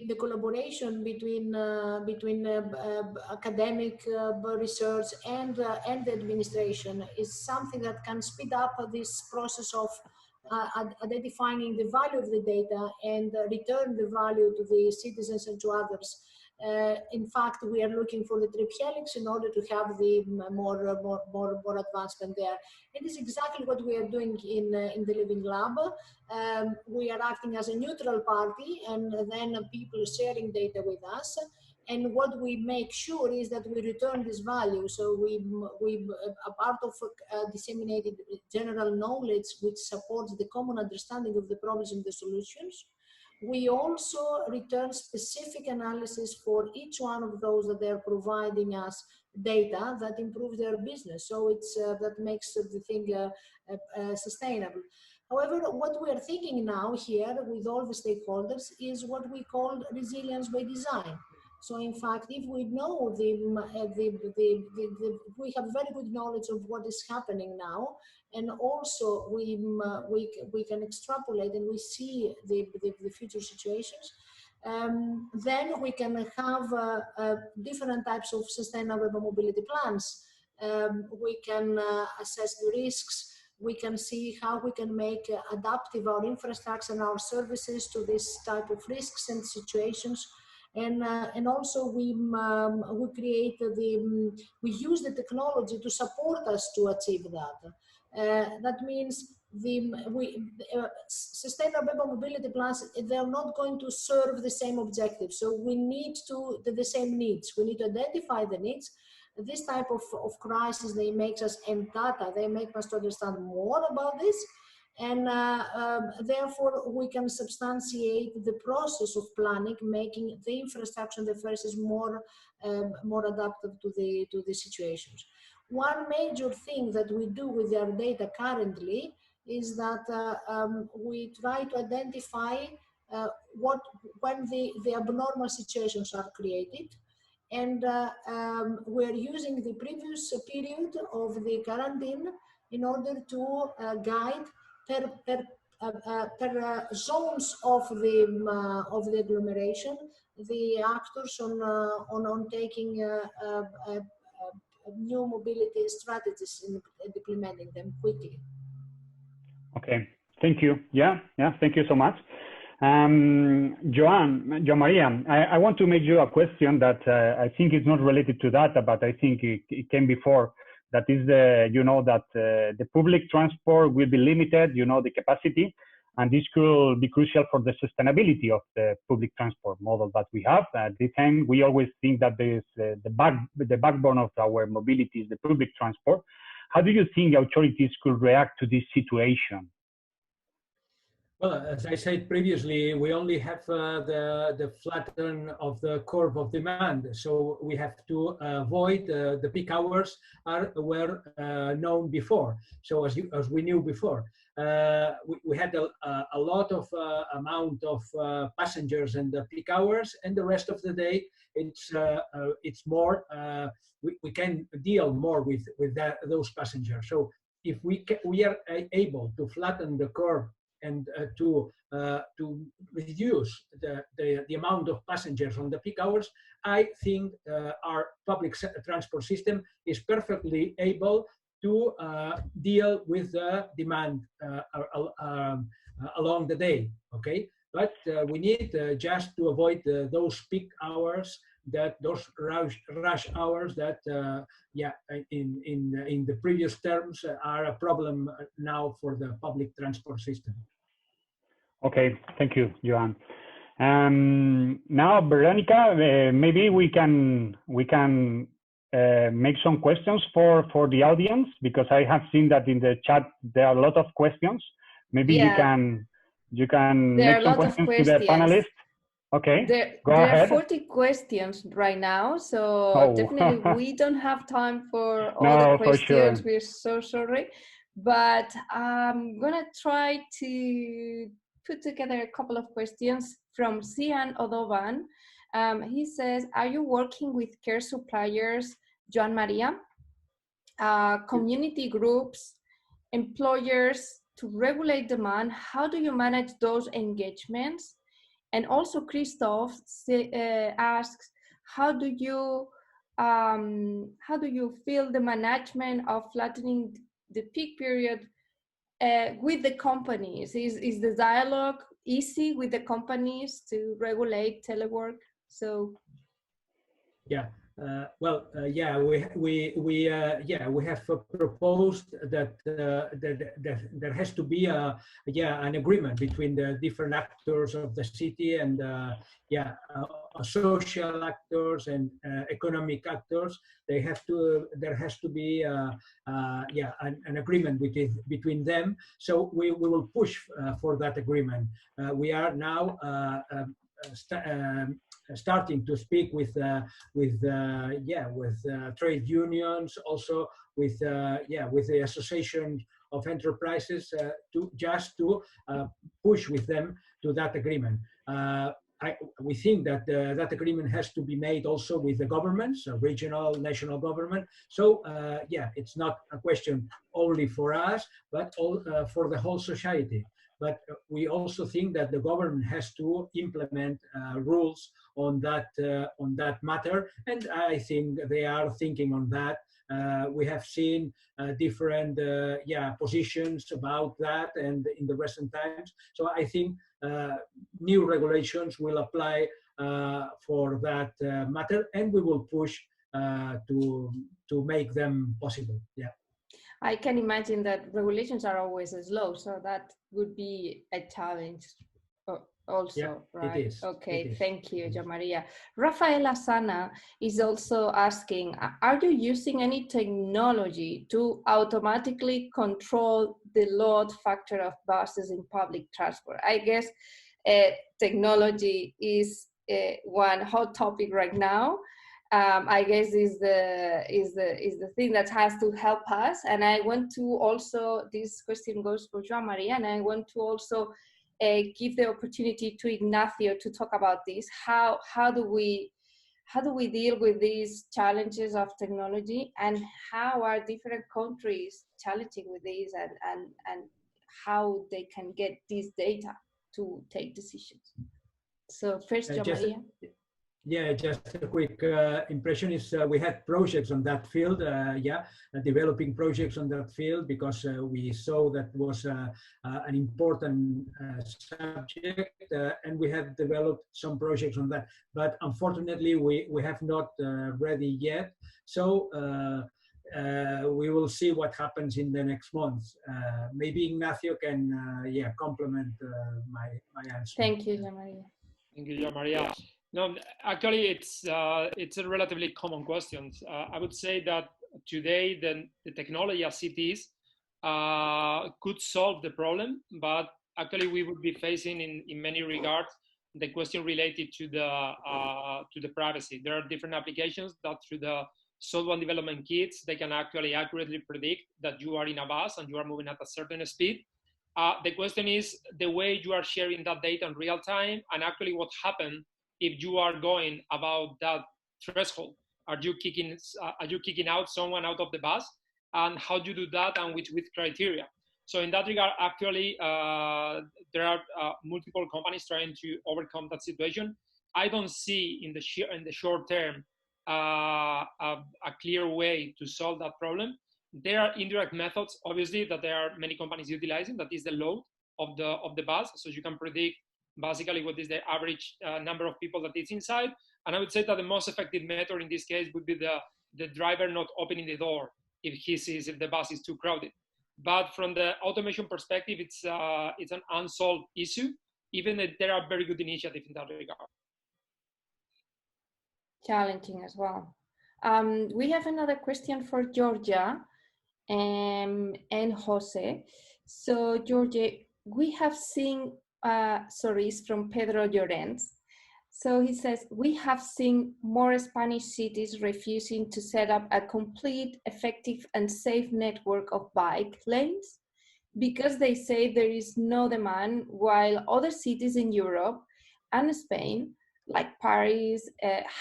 the collaboration between academic research and the administration is something that can speed up this process of identifying the value of the data and return the value to the citizens and to others. In fact, we are looking for the trip helix in order to have the more advancement there. It is exactly what we are doing in the Living Lab. We are acting as a neutral party, and then people sharing data with us. And what we make sure is that we return this value. So we a part of disseminated general knowledge which supports the common understanding of the problems and the solutions. we also return specific analysis for each one of those that they're providing us data that improve their business. So it's that makes the thing sustainable. However, what we are thinking now here with all the stakeholders is what we call resilience by design. So in fact, if we know we have very good knowledge of what is happening now, and also we can extrapolate and we see the future situations, then we can have different types of sustainable mobility plans. We can assess the risks. We can see how we can make adaptive our infrastructure and our services to this type of risks and situations. And also we create we use the technology to support us to achieve that. That means sustainable mobility plans, they're not going to serve the same objectives. So we need the same needs. We need to identify the needs. This type of crisis, they make us, and data, they make us to understand more about this. And therefore, we can substantiate the process of planning, making the infrastructure and the services more adaptive to the situations. One major thing that we do with our data currently is that we try to identify when the abnormal situations are created. And we're using the previous period of the quarantine in order to guide per zones of the agglomeration, the actors on taking new mobility strategies and implementing them quickly. Okay, thank you. Yeah, thank you so much. Joan Maria, I want to make you a question that I think is not related to data, but I think it came before. That is the public transport will be limited, the capacity, and this could be crucial for the sustainability of the public transport model that we have. At this time, we always think that the backbone of our mobility is the public transport. How do you think authorities could react to this situation? Well, as I said previously, we only have the flatten of the curve of demand. So we have to avoid the peak hours were known before. So as we knew before, we had a lot of amount of passengers in the peak hours, and the rest of the day it's more. We can deal more with those passengers. So if we are able to flatten the curve and to reduce the amount of passengers on the peak hours, I think our public transport system is perfectly able to deal with the demand along the day. Okay, but we need just to avoid those peak hours, those rush hours that in the previous terms are a problem now for the public transport system. Okay, thank you, Joan. Now, Veronica, maybe we can make some questions for the audience, because I have seen that in the chat there are a lot of questions. Maybe you can make some questions to the panelists. Okay, go ahead. There are 40 questions right now, so definitely we don't have time for all the questions. Sure. We're so sorry, but I'm gonna try to put together a couple of questions from Sian Odovan. He says, are you working with care suppliers, Joan Maria, community groups, employers to regulate demand? How do you manage those engagements? And also Christoph asks, how do you feel the management of flattening the peak period with the companies? Is the dialogue easy with the companies to regulate telework? So, yeah, Yeah, we have proposed that there has to be an agreement between the different actors of the city and social actors and economic actors. There has to be an agreement between them. So we will push for that agreement. We are now starting to speak with trade unions, also with the Association of Enterprises to push with them to that agreement. We think that that agreement has to be made also with the governments, regional, national government. So it's not a question only for us, but for the whole society. But we also think that the government has to implement rules on that matter, and I think they are thinking on that. We have seen different positions about that, and in the recent times. So I think new regulations will apply for that matter, and we will push to make them possible. Yeah. I can imagine that regulations are always slow, so that would be a challenge also, yeah, right? It is. Okay, thank you, Joan Maria. Rafaela Sana is also asking, are you using any technology to automatically control the load factor of buses in public transport? I guess technology is one hot topic right now. I guess is the thing that has to help us. And I want to also, this question goes for Joan Maria, and I want to also give the opportunity to Ignacio to talk about this. How do we deal with these challenges of technology, and how are different countries challenging with these, and how they can get this data to take decisions? So first, Joan Maria. Yeah, just a quick impression is we had projects on that field, developing projects on that field, because we saw that was an important subject, and we have developed some projects on that. But unfortunately, we have not ready yet. So we will see what happens in the next months. Maybe Ignacio can complement my answer. Thank you, Joan Maria. Thank you, Joan Maria. No, actually, it's a relatively common question. I would say that today the technology as it is could solve the problem, but actually we would be facing in many regards the question related to the privacy. There are different applications that through the software development kits, they can actually accurately predict that you are in a bus and you are moving at a certain speed. The question is the way you are sharing that data in real time, and actually what happened if you are going about that threshold. Are you kicking out someone out of the bus, and how do you do that, and with criteria? So in that regard, actually, there are multiple companies trying to overcome that situation. I don't see in the short term a clear way to solve that problem. There are indirect methods, obviously, that there are many companies utilizing. That is the load of the bus, so you can predict basically what is the average number of people that is inside. And I would say that the most effective method in this case would be the driver not opening the door if he sees if the bus is too crowded. But from the automation perspective, it's an unsolved issue, even if there are very good initiatives in that regard. Challenging as well. We have another question for Georgia and Jose. So Georgia, we have seen, it's from Pedro Llorens. So he says, we have seen more Spanish cities refusing to set up a complete, effective and safe network of bike lanes because they say there is no demand, while other cities in Europe and Spain, like Paris,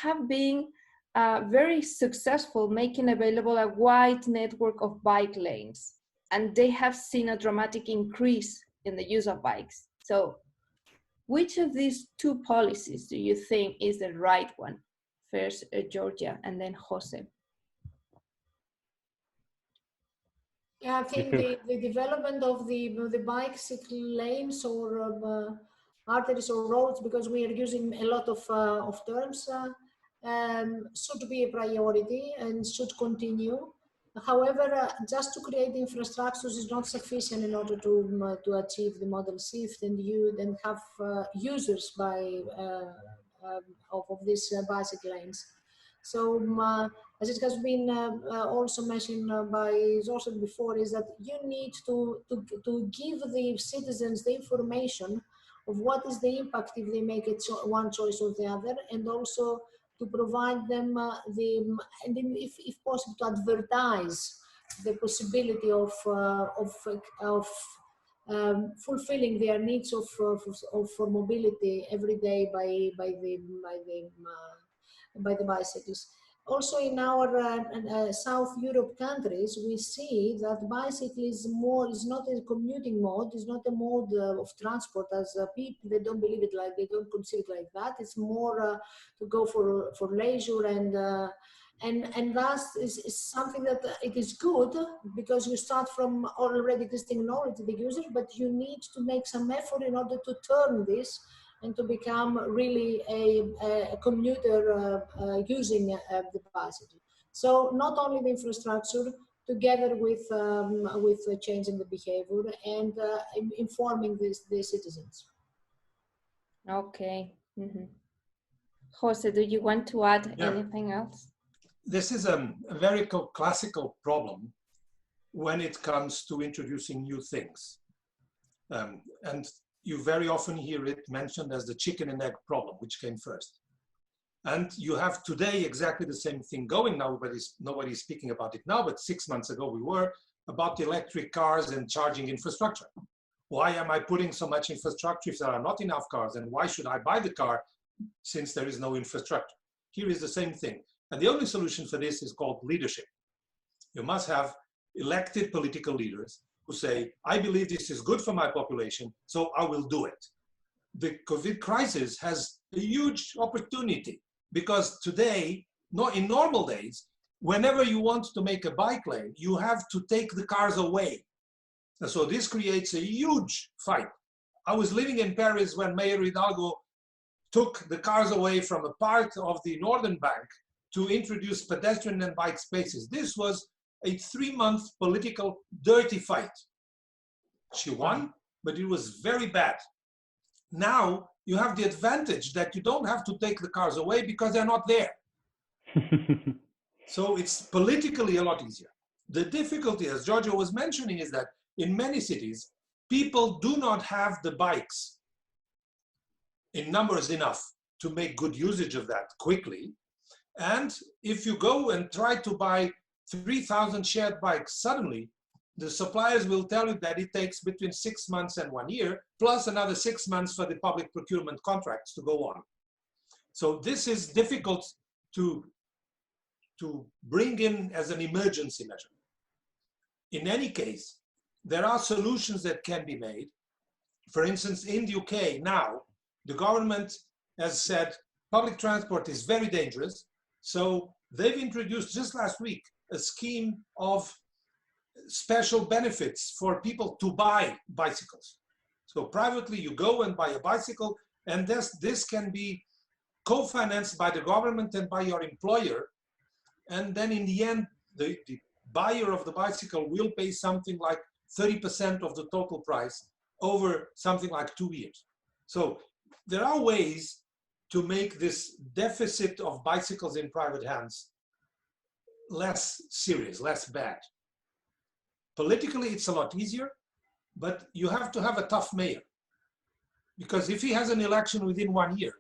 have been very successful making available a wide network of bike lanes. And they have seen a dramatic increase in the use of bikes. So which of these two policies do you think is the right one? First, Georgia, and then Jose. Yeah, I think the development of the bicycle lanes or arteries or roads, because we are using a lot of terms should be a priority and should continue. However, just to create infrastructures is not sufficient in order to achieve the model shift and you then have users by of these bicycle lanes. So as it has been also mentioned by José before, is that you need to give the citizens the information of what is the impact if they make it one choice or the other, and also to provide them and if possible to advertise the possibility of fulfilling their needs for mobility every day by the bicycles. Also in our South Europe countries, we see that bicycle is not a commuting mode, is not a mode of transport as people, they don't believe it like, they don't consider it like that. It's more to go for leisure and thus is something that it is good because you start from already existing knowledge of the user, but you need to make some effort in order to turn this and to become really a commuter using the bicycle. So not only the infrastructure, together with changing the behavior and informing the citizens. Okay. Mm-hmm. Jose, do you want to add anything else? This is a very classical problem when it comes to introducing new things. And you very often hear it mentioned as the chicken and egg problem, which came first. And you have today exactly the same thing going. Nobody's speaking about it now, but 6 months ago we were about the electric cars and charging infrastructure. Why am I putting so much infrastructure if there are not enough cars? And why should I buy the car since there is no infrastructure? Here is the same thing. And the only solution for this is called leadership. You must have elected political leaders who say, I believe this is good for my population, so I will do it. The COVID crisis has a huge opportunity because today, in normal days, whenever you want to make a bike lane, you have to take the cars away. And so this creates a huge fight. I was living in Paris when Mayor Hidalgo took the cars away from a part of the northern bank to introduce pedestrian and bike spaces. This was a 3-month political dirty fight. She won, but it was very bad. Now you have the advantage that you don't have to take the cars away because they're not there. So it's politically a lot easier. The difficulty, as Giorgio was mentioning, is that in many cities, people do not have the bikes in numbers enough to make good usage of that quickly. And if you go and try to buy 3,000 shared bikes suddenly, the suppliers will tell you that it takes between 6 months and 1 year, plus another 6 months for the public procurement contracts to go on. So this is difficult to bring in as an emergency measure. In any case, there are solutions that can be made. For instance, in the UK now, the government has said public transport is very dangerous. So they've introduced just last week a scheme of special benefits for people to buy bicycles. So privately you go and buy a bicycle, and this can be co-financed by the government and by your employer. And then in the end, the buyer of the bicycle will pay something like 30% of the total price over something like 2 years. So there are ways to make this deficit of bicycles in private hands less serious, less bad. Politically, it's a lot easier, but you have to have a tough mayor. Because if he has an election within 1 year,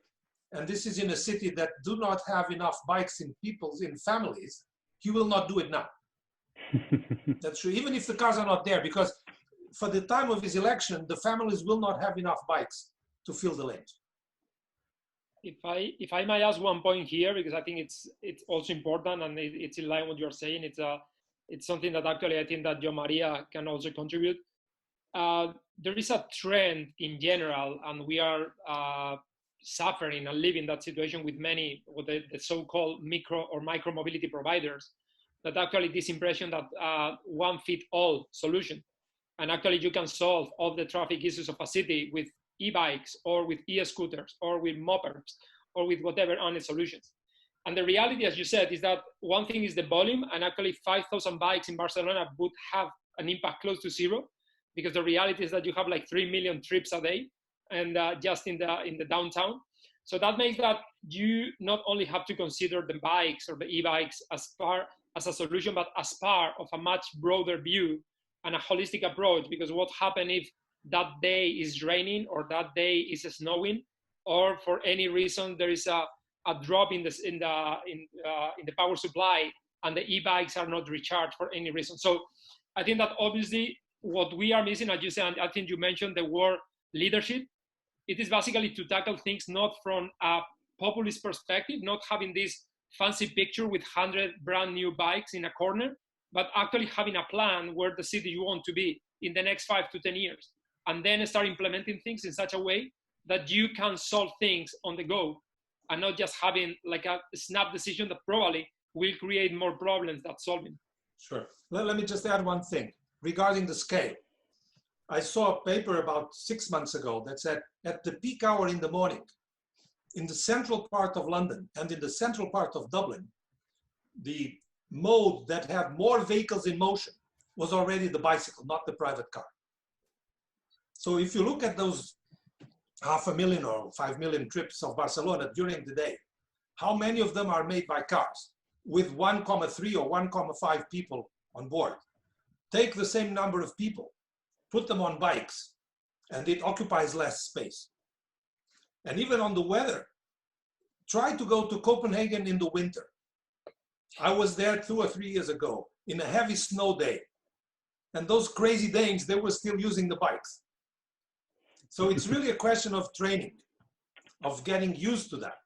and this is in a city that do not have enough bikes in families, he will not do it now. That's true, even if the cars are not there, because for the time of his election, the families will not have enough bikes to fill the lanes. If I might ask one point here, because I think it's also important and it's in line with what you're saying. It's something that actually I think that Joan Maria can also contribute. There is a trend in general, and we are suffering and living that situation with many with the so-called micro mobility providers, that actually this impression that one-fit-all solution, and actually you can solve all the traffic issues of a city with e-bikes or with e-scooters or with mopeds or with whatever honest solutions. And the reality, as you said, is that one thing is the volume, and actually 5,000 bikes in Barcelona would have an impact close to zero, because the reality is that you have like 3 million trips a day, and just in the downtown. So that makes that you not only have to consider the bikes or the e-bikes as a solution, but as part of a much broader view and a holistic approach. Because what happens if that day is raining, or that day is snowing, or for any reason there is a drop in the power supply, and the e-bikes are not recharged for any reason. So I think that obviously what we are missing, as you said, and I think you mentioned the word leadership. It is basically to tackle things not from a populist perspective, not having this fancy picture with 100 brand new bikes in a corner, but actually having a plan where the city you want to be in the next 5 to 10 years, and then start implementing things in such a way that you can solve things on the go, and not just having like a snap decision that probably will create more problems than solving. Sure. Let me just add one thing regarding the scale. I saw a paper about 6 months ago that said at the peak hour in the morning, in the central part of London and in the central part of Dublin, the mode that had more vehicles in motion was already the bicycle, not the private car. So if you look at those 500,000 or 5 million trips of Barcelona during the day, how many of them are made by cars with 1,3 or 1,5 people on board? Take the same number of people, put them on bikes, and it occupies less space. And even on the weather, try to go to Copenhagen in the winter. I was there 2 or 3 years ago in a heavy snow day. And those crazy Danes, they were still using the bikes. So it's really a question of training, of getting used to that,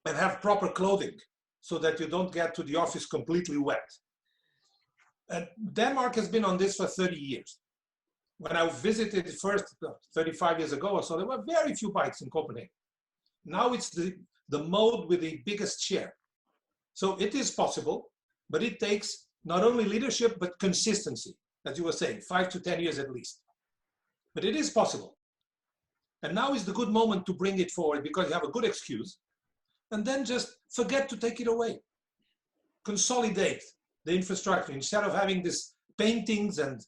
and have proper clothing so that you don't get to the office completely wet. And Denmark has been on this for 30 years. When I visited first 35 years ago or so, there were very few bikes in Copenhagen. Now it's the mode with the biggest share. So it is possible, but it takes not only leadership, but consistency, as you were saying, 5 to 10 years at least. But it is possible. And now is the good moment to bring it forward, because you have a good excuse, and then just forget to take it away. Consolidate the infrastructure instead of having this paintings and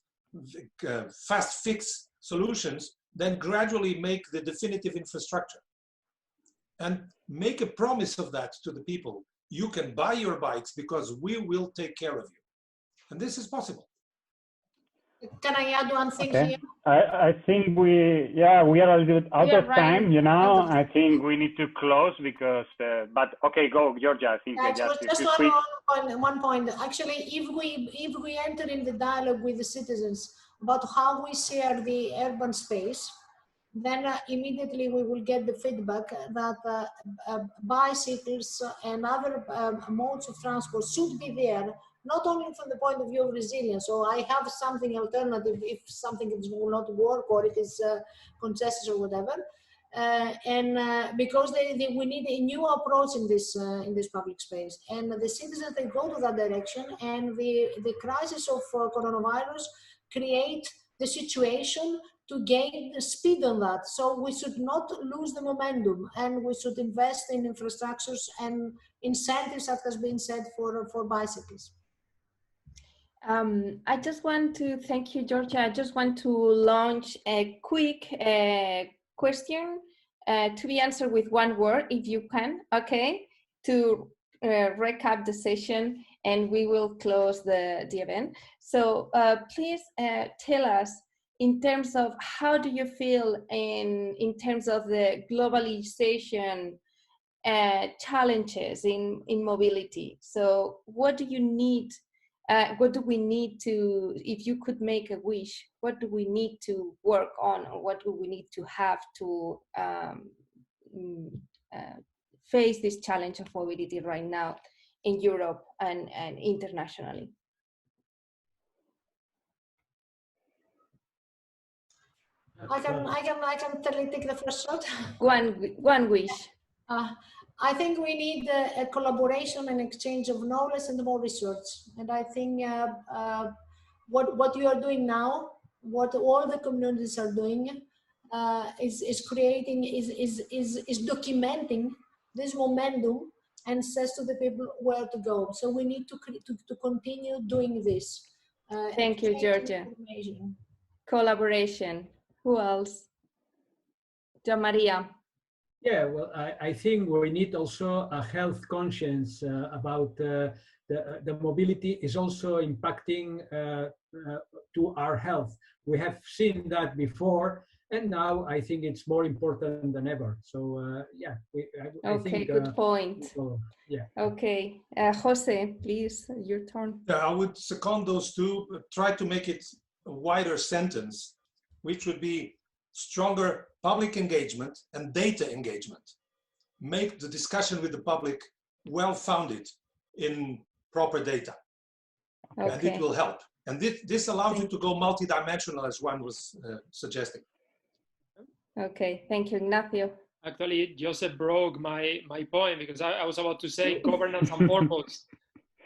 fast fix solutions, then gradually make the definitive infrastructure and make a promise of that to the people. You can buy your bikes because we will take care of you. And this is possible. Can I add one thing here? I think we are a little bit out of time, you know. I think we need to close because, but okay, go, Georgia. I think just one point. Actually, if we enter in the dialogue with the citizens about how we share the urban space, then immediately we will get the feedback that bicycles and other modes of transport should be there, not only from the point of view of resilience. So I have something alternative if something will not work or it is congested or whatever. Because we need a new approach in this public space, and the citizens, they go to that direction, and the crisis of coronavirus create the situation to gain the speed on that. So we should not lose the momentum, and we should invest in infrastructures and incentives, that has been said, for bicycles. I just want to thank you, Georgia. I just want to launch a quick question to be answered with one word, if you can, okay, to recap the session, and we will close the event. So please tell us, in terms of how do you feel in terms of the globalization challenges in mobility? So what do you need? What do we need to, if you could make a wish, what do we need to work on, or what do we need to have to face this challenge of mobility right now in Europe and internationally? I can take the first shot. One wish. I think we need a collaboration and exchange of knowledge and more research. And I think what you are doing now, what all the communities are doing, is creating, is documenting this momentum and says to the people where to go. So we need to continue doing this. Thank you, Georgia. Collaboration. Who else? Joan Maria. Yeah, well, I think we need also a health conscience about the mobility is also impacting to our health. We have seen that before, and now I think it's more important than ever. So yeah, I think, good point. well, yeah. Okay, José, please, your turn. Yeah, I would second those two, but try to make it a wider sentence, which would be stronger public engagement and data engagement. Make the discussion with the public well-founded in proper data. Okay. And it will help. And this allows you to go multidimensional, as one was suggesting. Okay, thank you, Ignacio. Actually, Joseph broke my point, because I was about to say governance and purpose.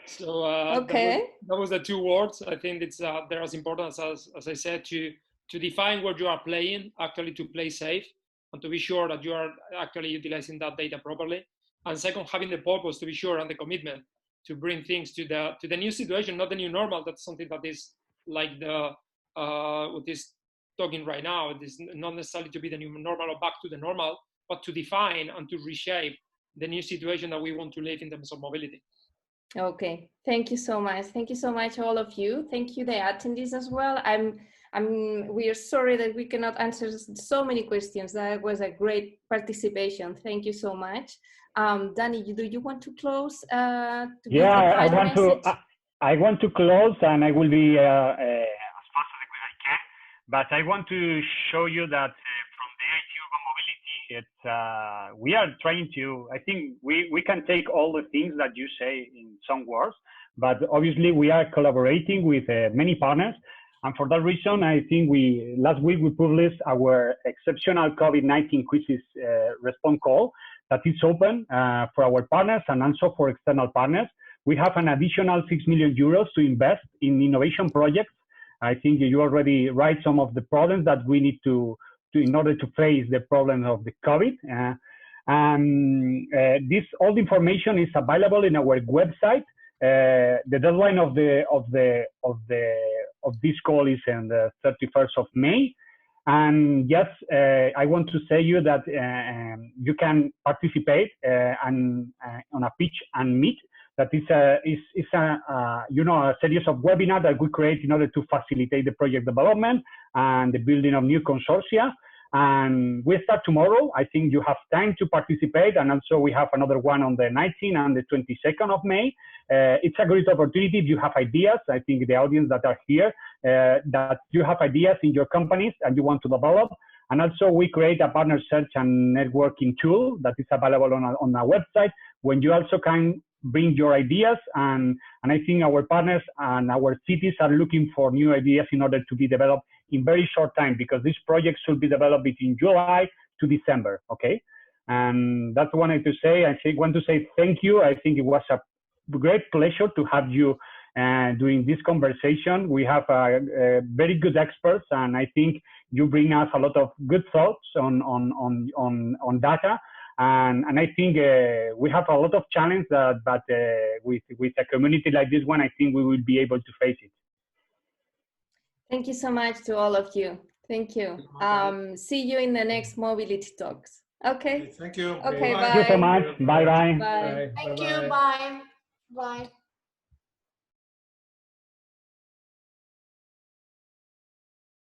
So okay. that was the two words. I think they're as important as I said, to define where you are playing, actually to play safe, and to be sure that you are actually utilizing that data properly. And second, having the purpose to be sure, and the commitment to bring things to the new situation, not the new normal. That's something that is like what is talking right now. It is not necessarily to be the new normal or back to the normal, but to define and to reshape the new situation that we want to live in terms of mobility. Okay, thank you so much. Thank you so much, all of you. Thank you, the attendees as well. We are sorry that we cannot answer so many questions. That was a great participation. Thank you so much. Danny, do you want to close? Yeah, I want to close, and I will be as fast as I can. But I want to show you that from the EIT Urban Mobility, we are trying to. I think we can take all the things that you say in some words, but obviously we are collaborating with many partners. And for that reason, I think last week we published our exceptional COVID-19 crisis response call that is open for our partners and also for external partners. We have an additional 6 million euros to invest in innovation projects. I think you already write some of the problems that we need to in order to face the problem of the COVID. All the information is available in our website. The deadline of this call is on the 31st of May. And yes, I want to say you that you can participate on a pitch and meet. That is a series of webinars that we create in order to facilitate the project development and the building of new consortia. And we start tomorrow. I think you have time to participate. And also we have another one on the 19th and the 22nd of May. It's a great opportunity if you have ideas. I think the audience that are here, that you have ideas in your companies and you want to develop. And also we create a partner search and networking tool that is available on our website, when you also can bring your ideas. And I think our partners and our cities are looking for new ideas in order to be developed in very short time, because this project should be developed between July to December, okay? And that's what I wanted to say. I want to say thank you. I think it was a great pleasure to have you doing this conversation. We have very good experts, and I think you bring us a lot of good thoughts on data. And I think we have a lot of challenge, but with a community like this one, I think we will be able to face it. Thank you so much to all of you. Thank you. See you in the next mobility talks. Okay. Thank you. Okay, bye. Thank you so much. Bye-bye. Bye. Thank you. Bye. Bye.